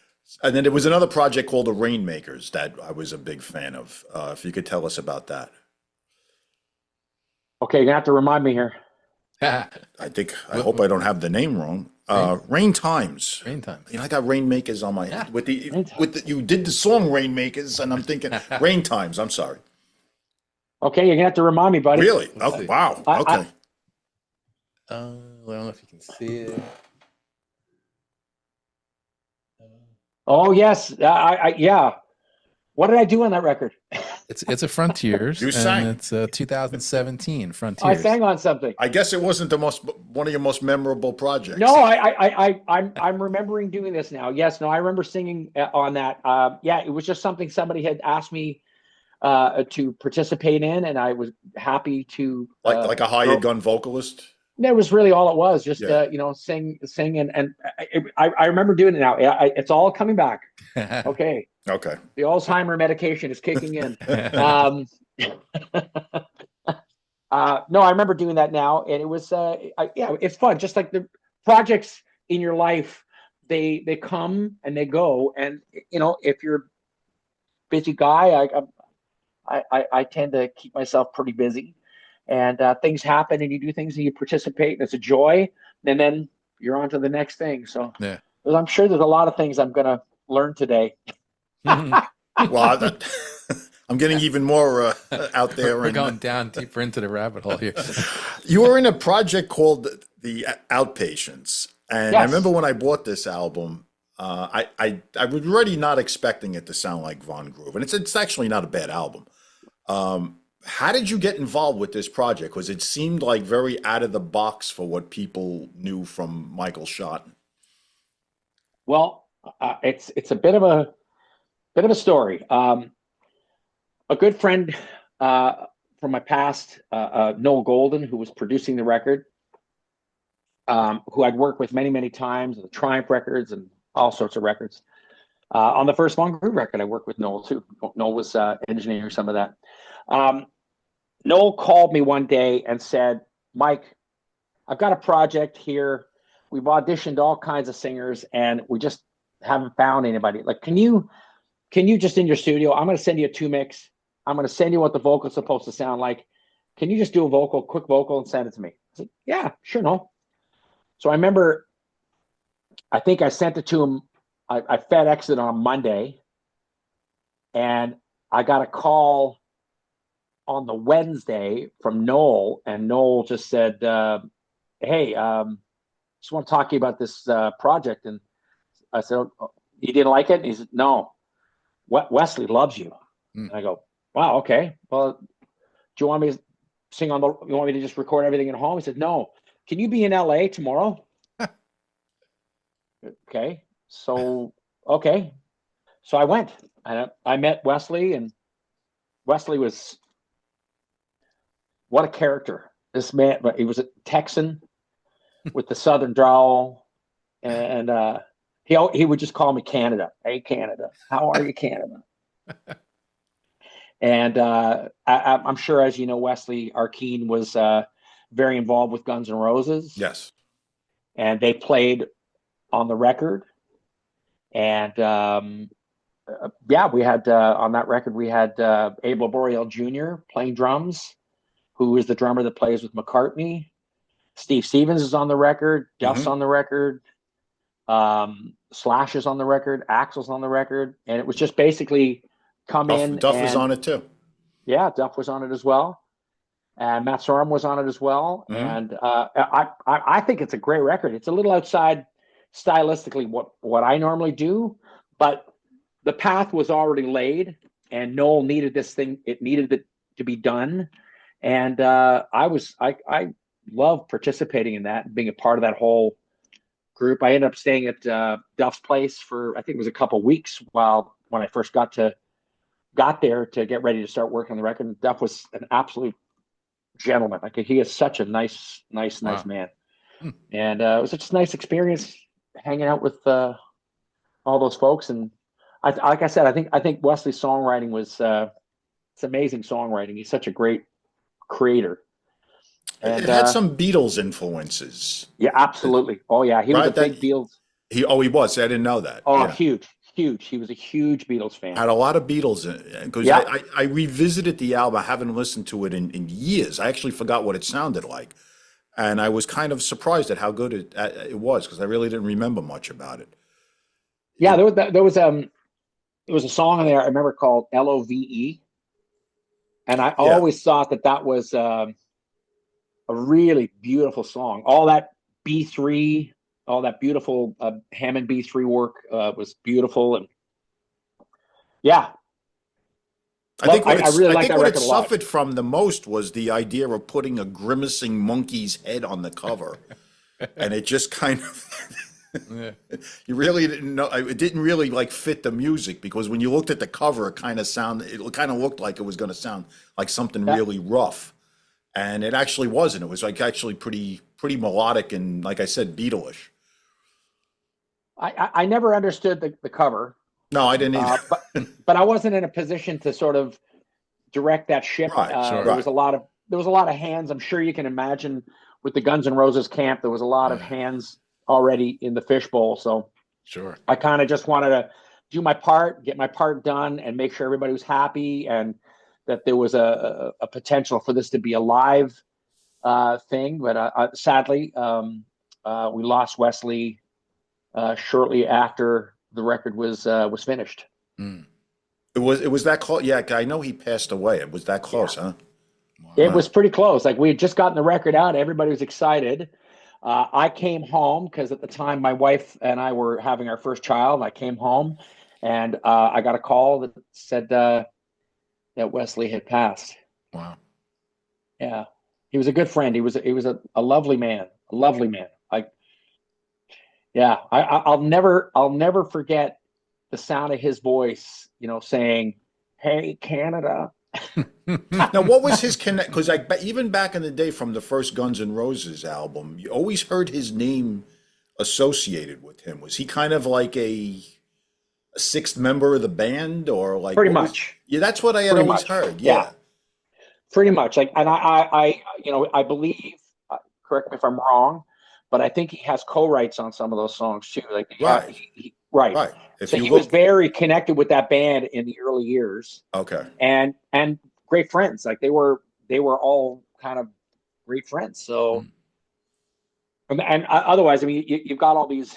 And then there was another project called the Rainmakers that I was a big fan of. If you could tell us about that. Okay, you're gonna have to remind me here. I hope I don't have the name wrong. Rain Times. Rain Times. You know, I got Rainmakers on my with the you did the song Rainmakers, and I'm thinking Rain Times. I'm sorry. Okay, you're gonna have to remind me, buddy. Really? Oh, wow. Okay. I don't know if you can see it. Oh yes, yeah. What did I do on that record? It's a Frontiers. You sang. And it's 2017 I Frontiers. sang on something. I guess it wasn't one of your most memorable projects. No, I'm remembering doing this now. Yes, no, I remember singing on that. Yeah, it was just something somebody had asked me to participate in, and I was happy to. Like a hired gun vocalist. That was really all it was. Just Yeah. sing, and I remember doing it now. It's all coming back. Okay. Okay. The Alzheimer medication is kicking in. No, I remember doing that now, and it was yeah, it's fun. Just like the projects in your life, they come and they go, and if you're a busy guy, I tend to keep myself pretty busy, and things happen, and you do things, and you participate, and it's a joy, and then you're on to the next thing. So Yeah. I'm sure there's a lot of things I'm gonna learn today. Well, I'm getting even more out there. We're going down deeper into the rabbit hole here. You were in a project called the Outpatients, and I Yes. remember when I bought this album, I was already not expecting it to sound like Von Groove, and it's actually not a bad album. How did you get involved with this project? Because it seemed like very out of the box for what people knew from Michael Shotten. Well, it's a bit of a story. A good friend from my past, Noel Golden, who was producing the record, who I'd worked with many times, the Triumph records and all sorts of records. On the first Von Groove record, I worked with Noel too. Noel was engineering some of that. Noel called me one day and said, "Mike, I've got a project here. We've auditioned all kinds of singers, and we just haven't found anybody. Like, can you just in your studio? I'm going to send you a 2-mix. I'm going to send you what the vocal's supposed to sound like. Can you just do a quick vocal, and send it to me?" I said, "Yeah, sure, no." So I remember, I think I sent it to him. I FedExed it on Monday, and I got a call on the Wednesday from Noel, and Noel just said, "Hey, just want to talk to you about this project." And I said, "Oh, you didn't like it?" And he said, "No, Wesley loves you." And I go, "Wow, okay. Well, do you want me to sing on you want me to just record everything at home?" He said, "No. Can you be in LA tomorrow?" Okay. So I went, and I met Wesley, and Wesley was, what a character. This man, he was a Texan with the Southern drawl, and he would just call me Canada. "Hey, Canada, how are you, Canada?" And I'm sure, as you know, Wesley Arkeen was very involved with Guns N' Roses. Yes. And they played on the record. And yeah, we had on that record, we had Abe Laboriel Jr. playing drums, who is the drummer that plays with McCartney. Steve Stevens is on the record. Duff's on the record. Slash is on the record. Axl's on the record. And it was just basically Duff was on it too. Yeah, Duff was on it as well. And Matt Sorum was on it as well. And I think it's a great record. It's a little outside stylistically what I normally do, but the path was already laid, and Noel needed this thing. It needed it to be done. And I love participating in that and being a part of that whole group. I ended up staying at Duff's place for, I think it was a couple of weeks when I first got there to get ready to start working on the record. And Duff was an absolute gentleman. Like, he is such a nice man. And it was just a nice experience hanging out with all those folks. And like I said, I think Wesley's songwriting was it's amazing songwriting. He's such a great creator. And it had some Beatles influences. Yeah, absolutely. Oh yeah, he was a big Beatles. He was. I didn't know that. Oh, yeah. Huge. He was a huge Beatles fan. Had a lot of Beatles in it, because I revisited the album. I haven't listened to it in years. I actually forgot what it sounded like, and I was kind of surprised at how good it was, because I really didn't remember much about it. Yeah, there was a song in there I remember called "Love," and I always thought that was a really beautiful song. All that B3 all that beautiful Hammond B3 work was beautiful, and yeah. I think what, I really like that what it record a lot. suffered from the most was the idea of putting a grimacing monkey's head on the cover, and it just kind of you really didn't know. It didn't really like fit the music, because when you looked at the cover, it kind of looked like it was going to sound like something really rough, and it actually wasn't. It was like actually pretty melodic and, like I said, Beatleish. I never understood the cover. No, I didn't either. But I wasn't in a position to sort of direct that ship. Right, sure. There was a lot of hands. I'm sure you can imagine with the Guns N' Roses camp, there was a lot of hands already in the fishbowl. So sure, I kind of just wanted to do my part, get my part done, and make sure everybody was happy, and that there was a potential for this to be a live thing. But sadly, we lost Wesley shortly after the record was finished. It was that close. Yeah, I know he passed away. It was that close, huh? Wow. It was pretty close. Like, we had just gotten the record out. Everybody was excited. I came home because at the time my wife and I were having our first child. I came home and I got a call that said that Wesley had passed. Wow. Yeah, he was a good friend. He was a lovely man. A lovely man. Yeah, I'll never forget the sound of his voice, saying, "Hey, Canada." Now, what was his connect? Because even back in the day, from the first Guns N' Roses album, you always heard his name associated with him. Was he kind of like a sixth member of the band, or like pretty much? Yeah, that's what I had always heard. Yeah, pretty much. Like, and I believe. Correct me if I'm wrong, but I think he has co-writes on some of those songs too. Like, right. Right. So he was very connected with that band in the early years. Okay. And great friends. Like, they were all kind of great friends. So, and otherwise, I mean, you've got all these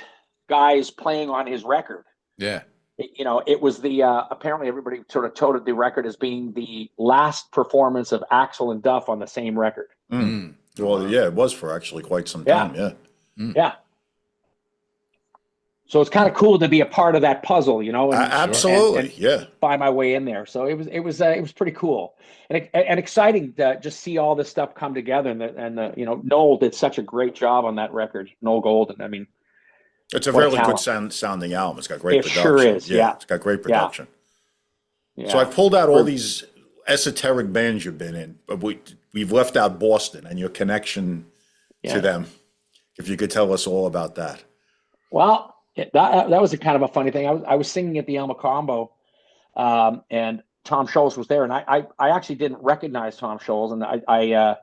guys playing on his record. Yeah. It was the apparently everybody sort of touted the record as being the last performance of Axl and Duff on the same record. Well, yeah, it was for actually quite some time. Yeah. Yeah. So it's kind of cool to be a part of that puzzle, and absolutely, and find my way in there. So it was pretty cool and exciting to just see all this stuff come together. And Noel did such a great job on that record, Noel Golden. I mean, it's a really good sounding album. It's got great production. Sure is. Yeah, it's got great production. Yeah. So I pulled out all these esoteric bands you've been in, but we've left out Boston and your connection to them. If you could tell us all about that. Well, that was a kind of a funny thing. I was singing at the El Macombo, and Tom Scholz was there, and I actually didn't recognize Tom Scholz, and I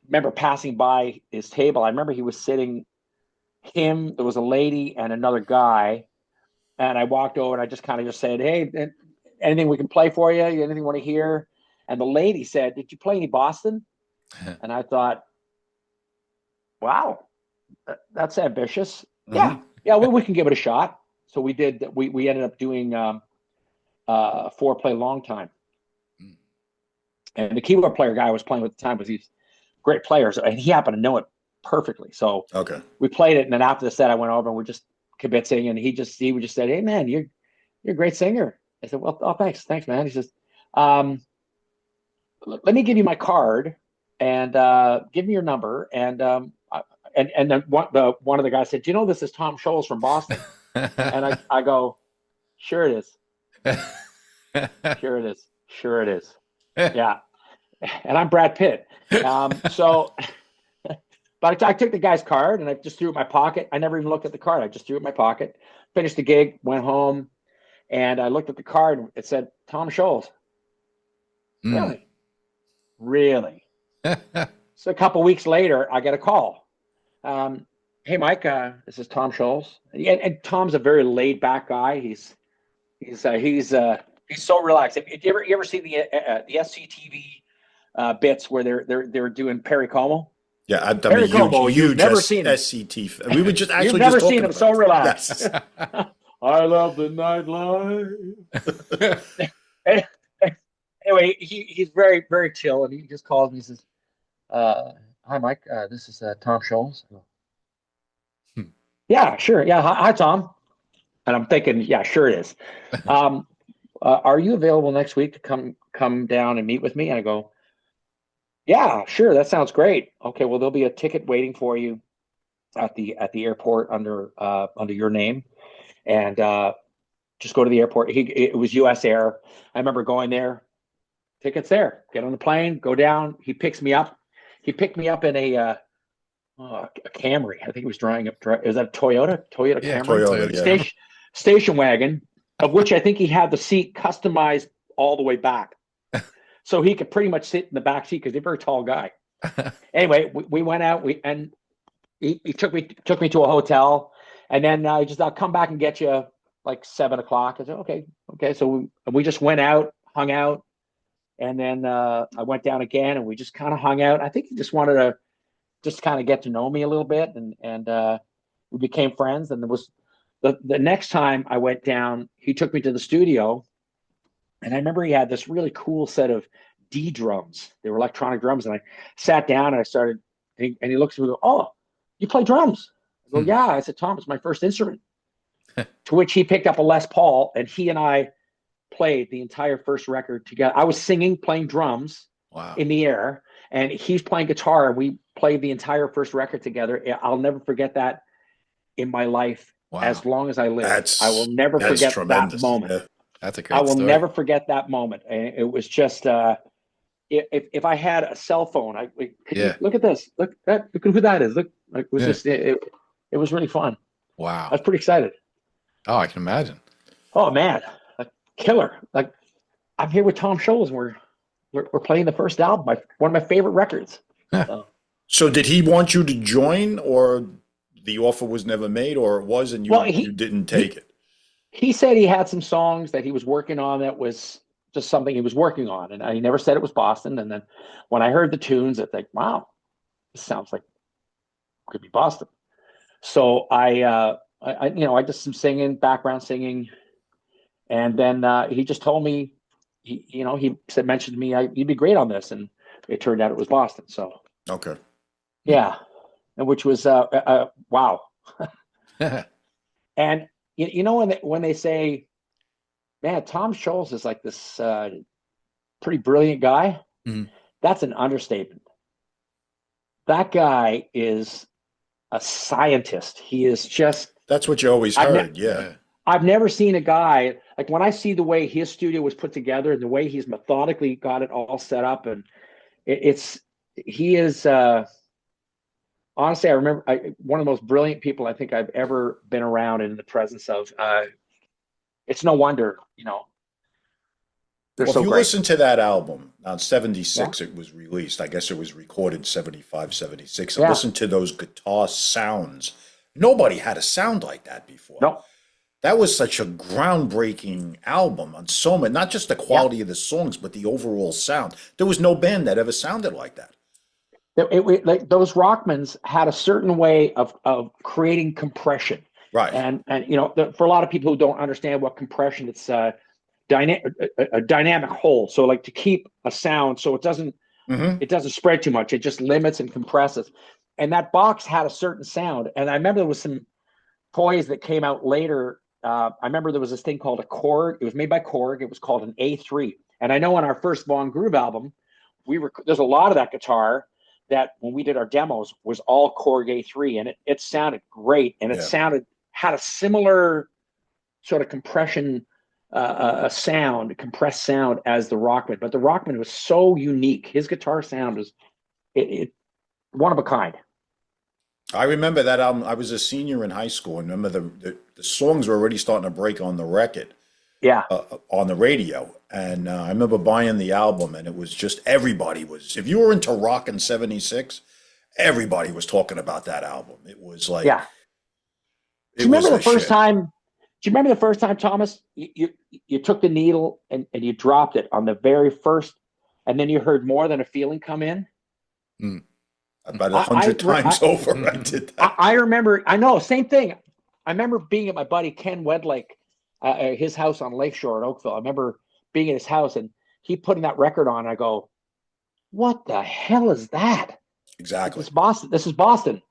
remember passing by his table. I remember he was sitting, there was a lady and another guy, and I walked over and I just kind of said, "Hey, anything we can play for you? Anything you want to hear?" And the lady said, "Did you play any Boston?" And I thought, wow, that's ambitious. Mm-hmm. Yeah, well, we can give it a shot. So we did. We ended up doing 4-play Long Time. And the keyboard player guy I was playing with at the time was these great players, and he happened to know it perfectly. So we played it, and then after the set, I went over and we're just kibitzing, and he would just said, "Hey man, you're a great singer." I said, "Well, thanks, man." He says, "Let me give you my card and give me your number." And then one of the guys said, "Do you know this is Tom Scholz from Boston?" And I go, "Sure it is. Sure it is. Sure it is." Yeah. And I'm Brad Pitt. But I took the guy's card and I just threw it in my pocket. I never even looked at the card. I just threw it in my pocket, finished the gig, went home, and I looked at the card and it said Tom Scholz. Really? So a couple weeks later, I get a call. "Hey, Mike, this is Tom Scholz." And Tom's a very laid back guy. He's so relaxed. If you ever see the SCTV bits where they're doing Perry Como? Yeah, I've done a huge you've never seen SCT. We would just actually you've never just seen him so relaxed. Yes. I love the nightlife. Anyway, he's very, very chill, and he just calls me and says, "Hi, Mike. This is Tom Scholz." Yeah, sure. Yeah. Hi, Tom. And I'm thinking, yeah, sure it is. Are you available next week to come down and meet with me? And I go, yeah, sure. That sounds great. Okay, well, there'll be a ticket waiting for you at the airport under your name, and just go to the airport. It was U.S. Air. I remember going there. Tickets there. Get on the plane. Go down. He picks me up. He picked me up in a Camry. I think he was driving up. Is that a Toyota? Toyota Yeah, Camry. Toyota, yeah. Station wagon, of which I think he had the seat customized all the way back, so he could pretty much sit in the back seat because he's a very tall guy. Anyway, we went out. And he took me to a hotel, and then I'll come back and get you like 7 o'clock. I said, okay. So we just went out, hung out, and then I went down again, and we just kind of hung out. I think he just wanted to just kind of get to know me a little bit, and we became friends. And there was the next time I went down, he took me to the studio, and I remember he had this really cool set of D drums. They were electronic drums, and I sat down and I started, and he looks at me and goes, "Oh, you play drums?" I go, "Yeah." I said, "Tom, it's my first instrument." To which he picked up a Les Paul, and he and I played the entire first record together. I was singing, playing drums in the air, and he's playing guitar, and we played the entire first record together. I'll never forget that in my life. As long as I live, I will never forget tremendous. that moment. Yeah. That's a great I will story. never forget that moment. And it was just, if I had a cell phone, look at this, look at who that is. Look, like, it was just, it was really fun. Wow. I was pretty excited. Oh, I can imagine. Oh man, a killer. Like, I'm here with Tom Scholz. We're playing the first album, one of my favorite records. So did he want you to join, or the offer was never made, or it was and you didn't take it? He said he had some songs that he was working on that was just something he was working on. And he never said it was Boston. And then when I heard the tunes, I think, wow, this sounds like it could be Boston. So I did some singing, background singing. And then he just told me, he mentioned to me, you'd be great on this. And it turned out it was Boston. So, Okay. yeah. And which was, wow. And when they say, man, Tom Scholz is like this pretty brilliant guy, that's an understatement. That guy is a scientist. He is just... That's what you always heard, yeah. I've never seen a guy, like when I see the way his studio was put together and the way he's methodically got it all set up, and he is... honestly, I remember one of the most brilliant people I think I've ever been around in the presence of. It's no wonder, they're so if you great. listen to that album, now in 76 it was released. I guess it was recorded 75, 76. And listen to those guitar sounds. Nobody had a sound like that before. No. That was such a groundbreaking album on so many, not just the quality of the songs, but the overall sound. There was no band that ever sounded like that. Like those Rockmans had a certain way of creating compression, right? And for a lot of people who don't understand what compression, it's a dynamic whole. So like to keep a sound so it doesn't spread too much. It just limits and compresses. And that box had a certain sound. And I remember there was some toys that came out later. I remember there was this thing called a Korg. It was made by Korg. It was called an A3. And I know on our first Von Groove album, there's a lot of that guitar that when we did our demos was all Korg A3, and it sounded great, and it had a similar sort of compression compressed sound as the Rockman, but the Rockman was so unique. His guitar sound was one of a kind. I remember that album. I was a senior in high school, and remember the songs were already starting to break on the record. Yeah, on the radio, and I remember buying the album, and it was just everybody was. If you were into rock in '76, everybody was talking about that album. It was like, Do you remember the first time? Do you remember the first time, Thomas? You took the needle and you dropped it on the very first, and then you heard More Than a Feeling come in. About 100 times over, I did that. I remember. I know, same thing. I remember being at my buddy Ken Wedlake. His house on Lakeshore in Oakville. I remember being in his house and he putting that record on. I go, what the hell is that? Exactly. This is Boston.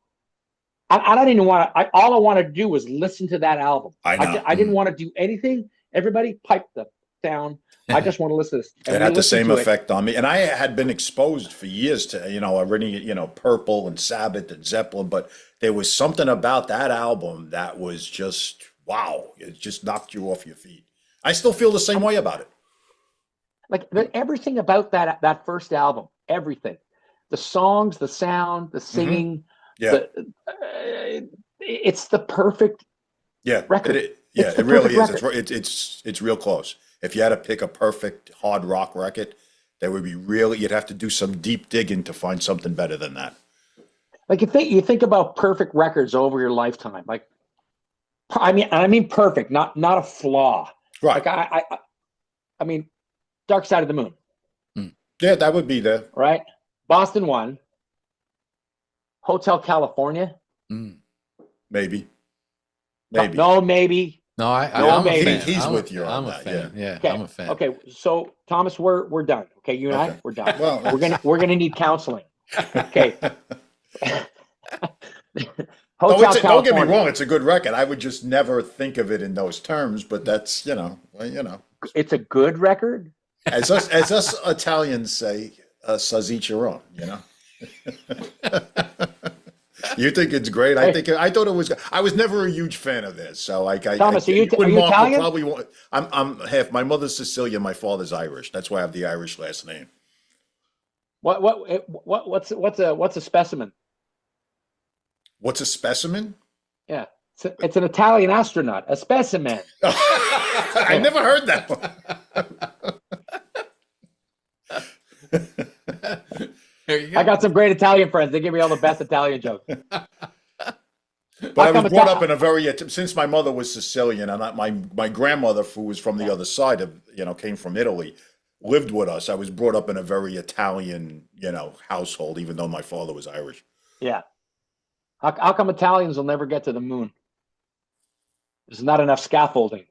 I don't even want to. All I wanted to do was listen to that album. I know. I didn't want to do anything. Everybody pipe the down. I just want to listen to this. It had the same effect on me. And I had been exposed for years to, already, Purple and Sabbath and Zeppelin, but there was something about that album that was just, wow. It just knocked you off your feet. I still feel the same way about it. Like everything about that first album, everything. The songs, the sound, the singing. Mm-hmm. Yeah. It's the perfect record. It really is. It's real close. If you had to pick a perfect hard rock record, that would be you'd have to do some deep digging to find something better than that. Like you think about perfect records over your lifetime. Like, I mean perfect, not a flaw. Right. Like I mean, Dark Side of the Moon. Yeah, that would be there. Right. Boston 1. Hotel California. Maybe. No, maybe. No, I'm a fan. He's with you on that. I'm a fan. Yeah, okay. I'm a fan. Okay, so Thomas, we're done. Okay, you and I, we're done. Well, we're gonna need counseling. Okay. Don't get me wrong; it's a good record. I would just never think of it in those terms, but that's it's a good record. As us Italians say, "Sa each your own." You think it's great? I thought it was. I was never a huge fan of this. So Thomas, are you Italian? Probably. I'm half. My mother's Sicilian. My father's Irish. That's why I have the Irish last name. What's a specimen? What's a specimen? Yeah, it's an Italian astronaut. A specimen. I never heard that one. I got some great Italian friends. They give me all the best Italian jokes. But I was brought up in a very, since my mother was Sicilian and my grandmother, who was from the other side of, came from Italy, lived with us. I was brought up in a very Italian, household, even though my father was Irish. Yeah. How come Italians will never get to the moon? There's not enough scaffolding.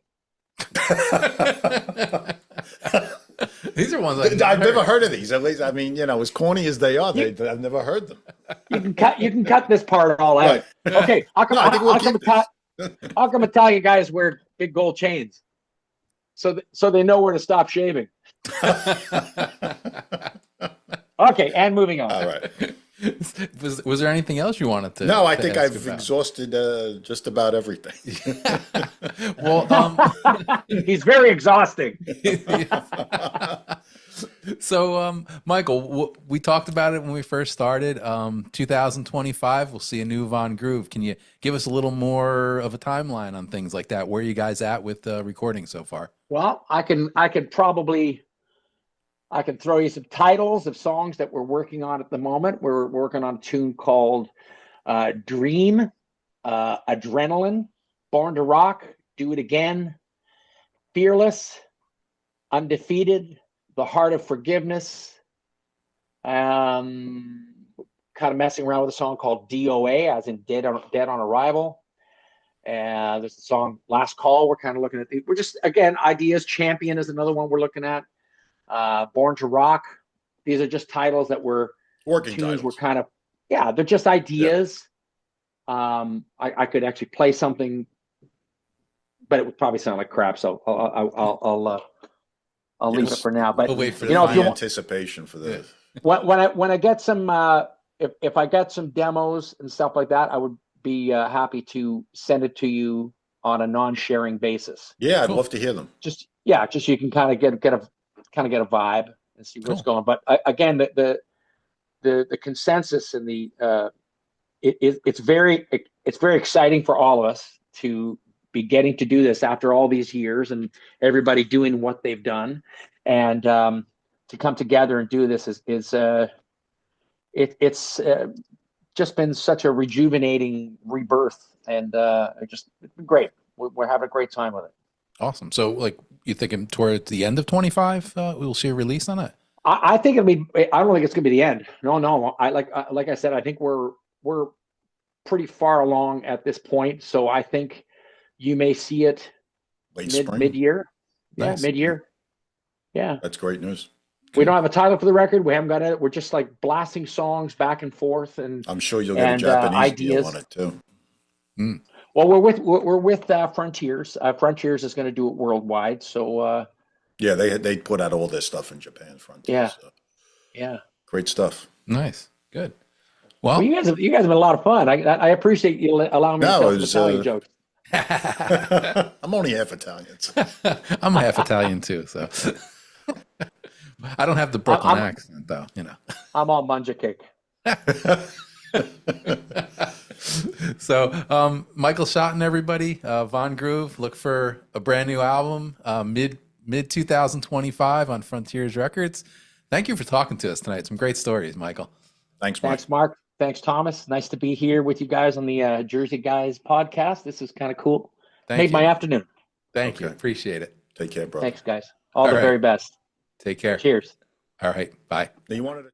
These are ones I've never heard of these. At least, as corny as they are, I've never heard them. You can cut this part all out. Right. Okay, how come Italian guys wear big gold chains? So they know where to stop shaving. Okay, and moving on. All right. Was there anything else you wanted to? No, I think I've exhausted just about everything. Well, he's very exhausting. So, Michael, we talked about it when we first started. 2025, we'll see a new Von Groove. Can you give us a little more of a timeline on things like that? Where are you guys at with recording so far? Well, I can throw you some titles of songs that we're working on at the moment. We're working on a tune called Dream, Adrenaline, Born to Rock, Do It Again, Fearless, Undefeated, The Heart of Forgiveness. Kind of messing around with a song called DOA, as in Dead on Arrival. And there's the song Last Call. We're kind of looking at. We're just, again, ideas. Champion is another one we're looking at. Born to Rock. These are just titles that we're working titles. We're kind of, they're just ideas. Yeah. I could actually play something, but it would probably sound like crap. So I'll leave it for now. But we'll wait for if you anticipation for this. When I get some, if I get some demos and stuff like that, I would be happy to send it to you on a non-sharing basis. Yeah, I'd love to hear them. Just so you can kind of get a vibe and see what's going on. But again, the consensus and it's very exciting for all of us to be getting to do this after all these years and everybody doing what they've done, and to come together and do this it's just been such a rejuvenating rebirth, and it's been great. We're having a great time with it. Awesome. So, like, you thinking towards the end of 25, we'll see a release on it? I think it'll be. I don't think it's going to be the end. No. Like I said, I think we're pretty far along at this point. So I think you may see it mid-year. Nice. Yeah, mid-year. Yeah, that's great news. We don't have a title for the record. We haven't got it. We're just like blasting songs back and forth, and I'm sure you'll get a Japanese ideas deal on it too. Well, we're with Frontiers. Frontiers is going to do it worldwide. So Yeah, they put out all their stuff in Japan. Frontiers. Yeah. Great stuff. Nice. Good. Well, Well, you guys have been a lot of fun. I appreciate you allowing me to tell some Italian jokes. I'm only half Italian. So. I'm half Italian too, so I don't have the Brooklyn accent though, you know. I'm all manja cake. So, Michael Shotten, everybody, Von Groove, look for a brand new album, mid 2025 on Frontiers Records. Thank you for talking to us tonight. Some great stories, Michael. Thanks, Mike. Thanks, Mark. Thanks, Thomas. Nice to be here with you guys on the Jersey Guys podcast. This is kind of cool. Made my afternoon. Thank you. Appreciate it. Take care, brother. Thanks, guys. All the very best. Take care. Cheers. All right. Bye. Now you wanted to.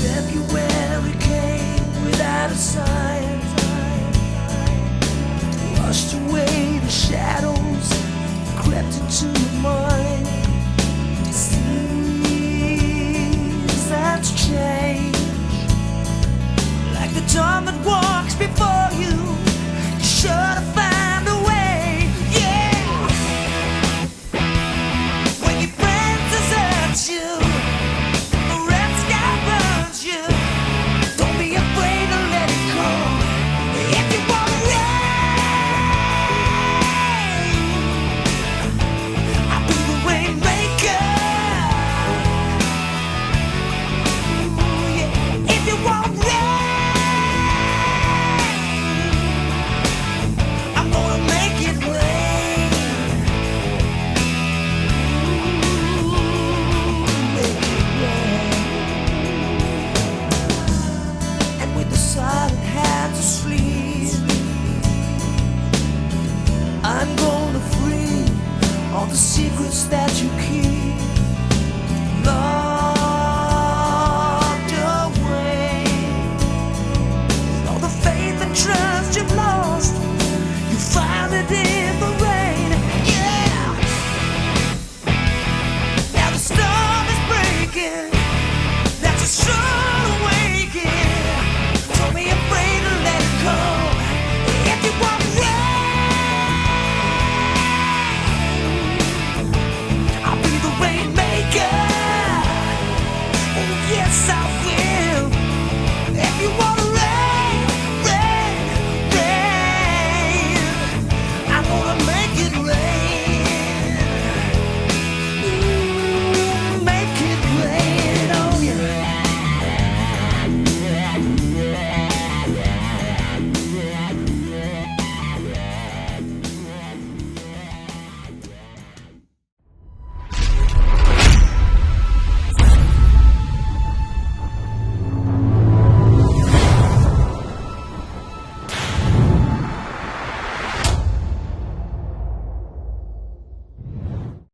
February came without a sign, washed away the shadows, crept into your mind. Seasons change, like the dawn that walks before you. You sure to find a way, yeah. When your friends desert you. I'm gonna free all the secrets that you keep locked away. All the faith and trust you've lost, you find it in the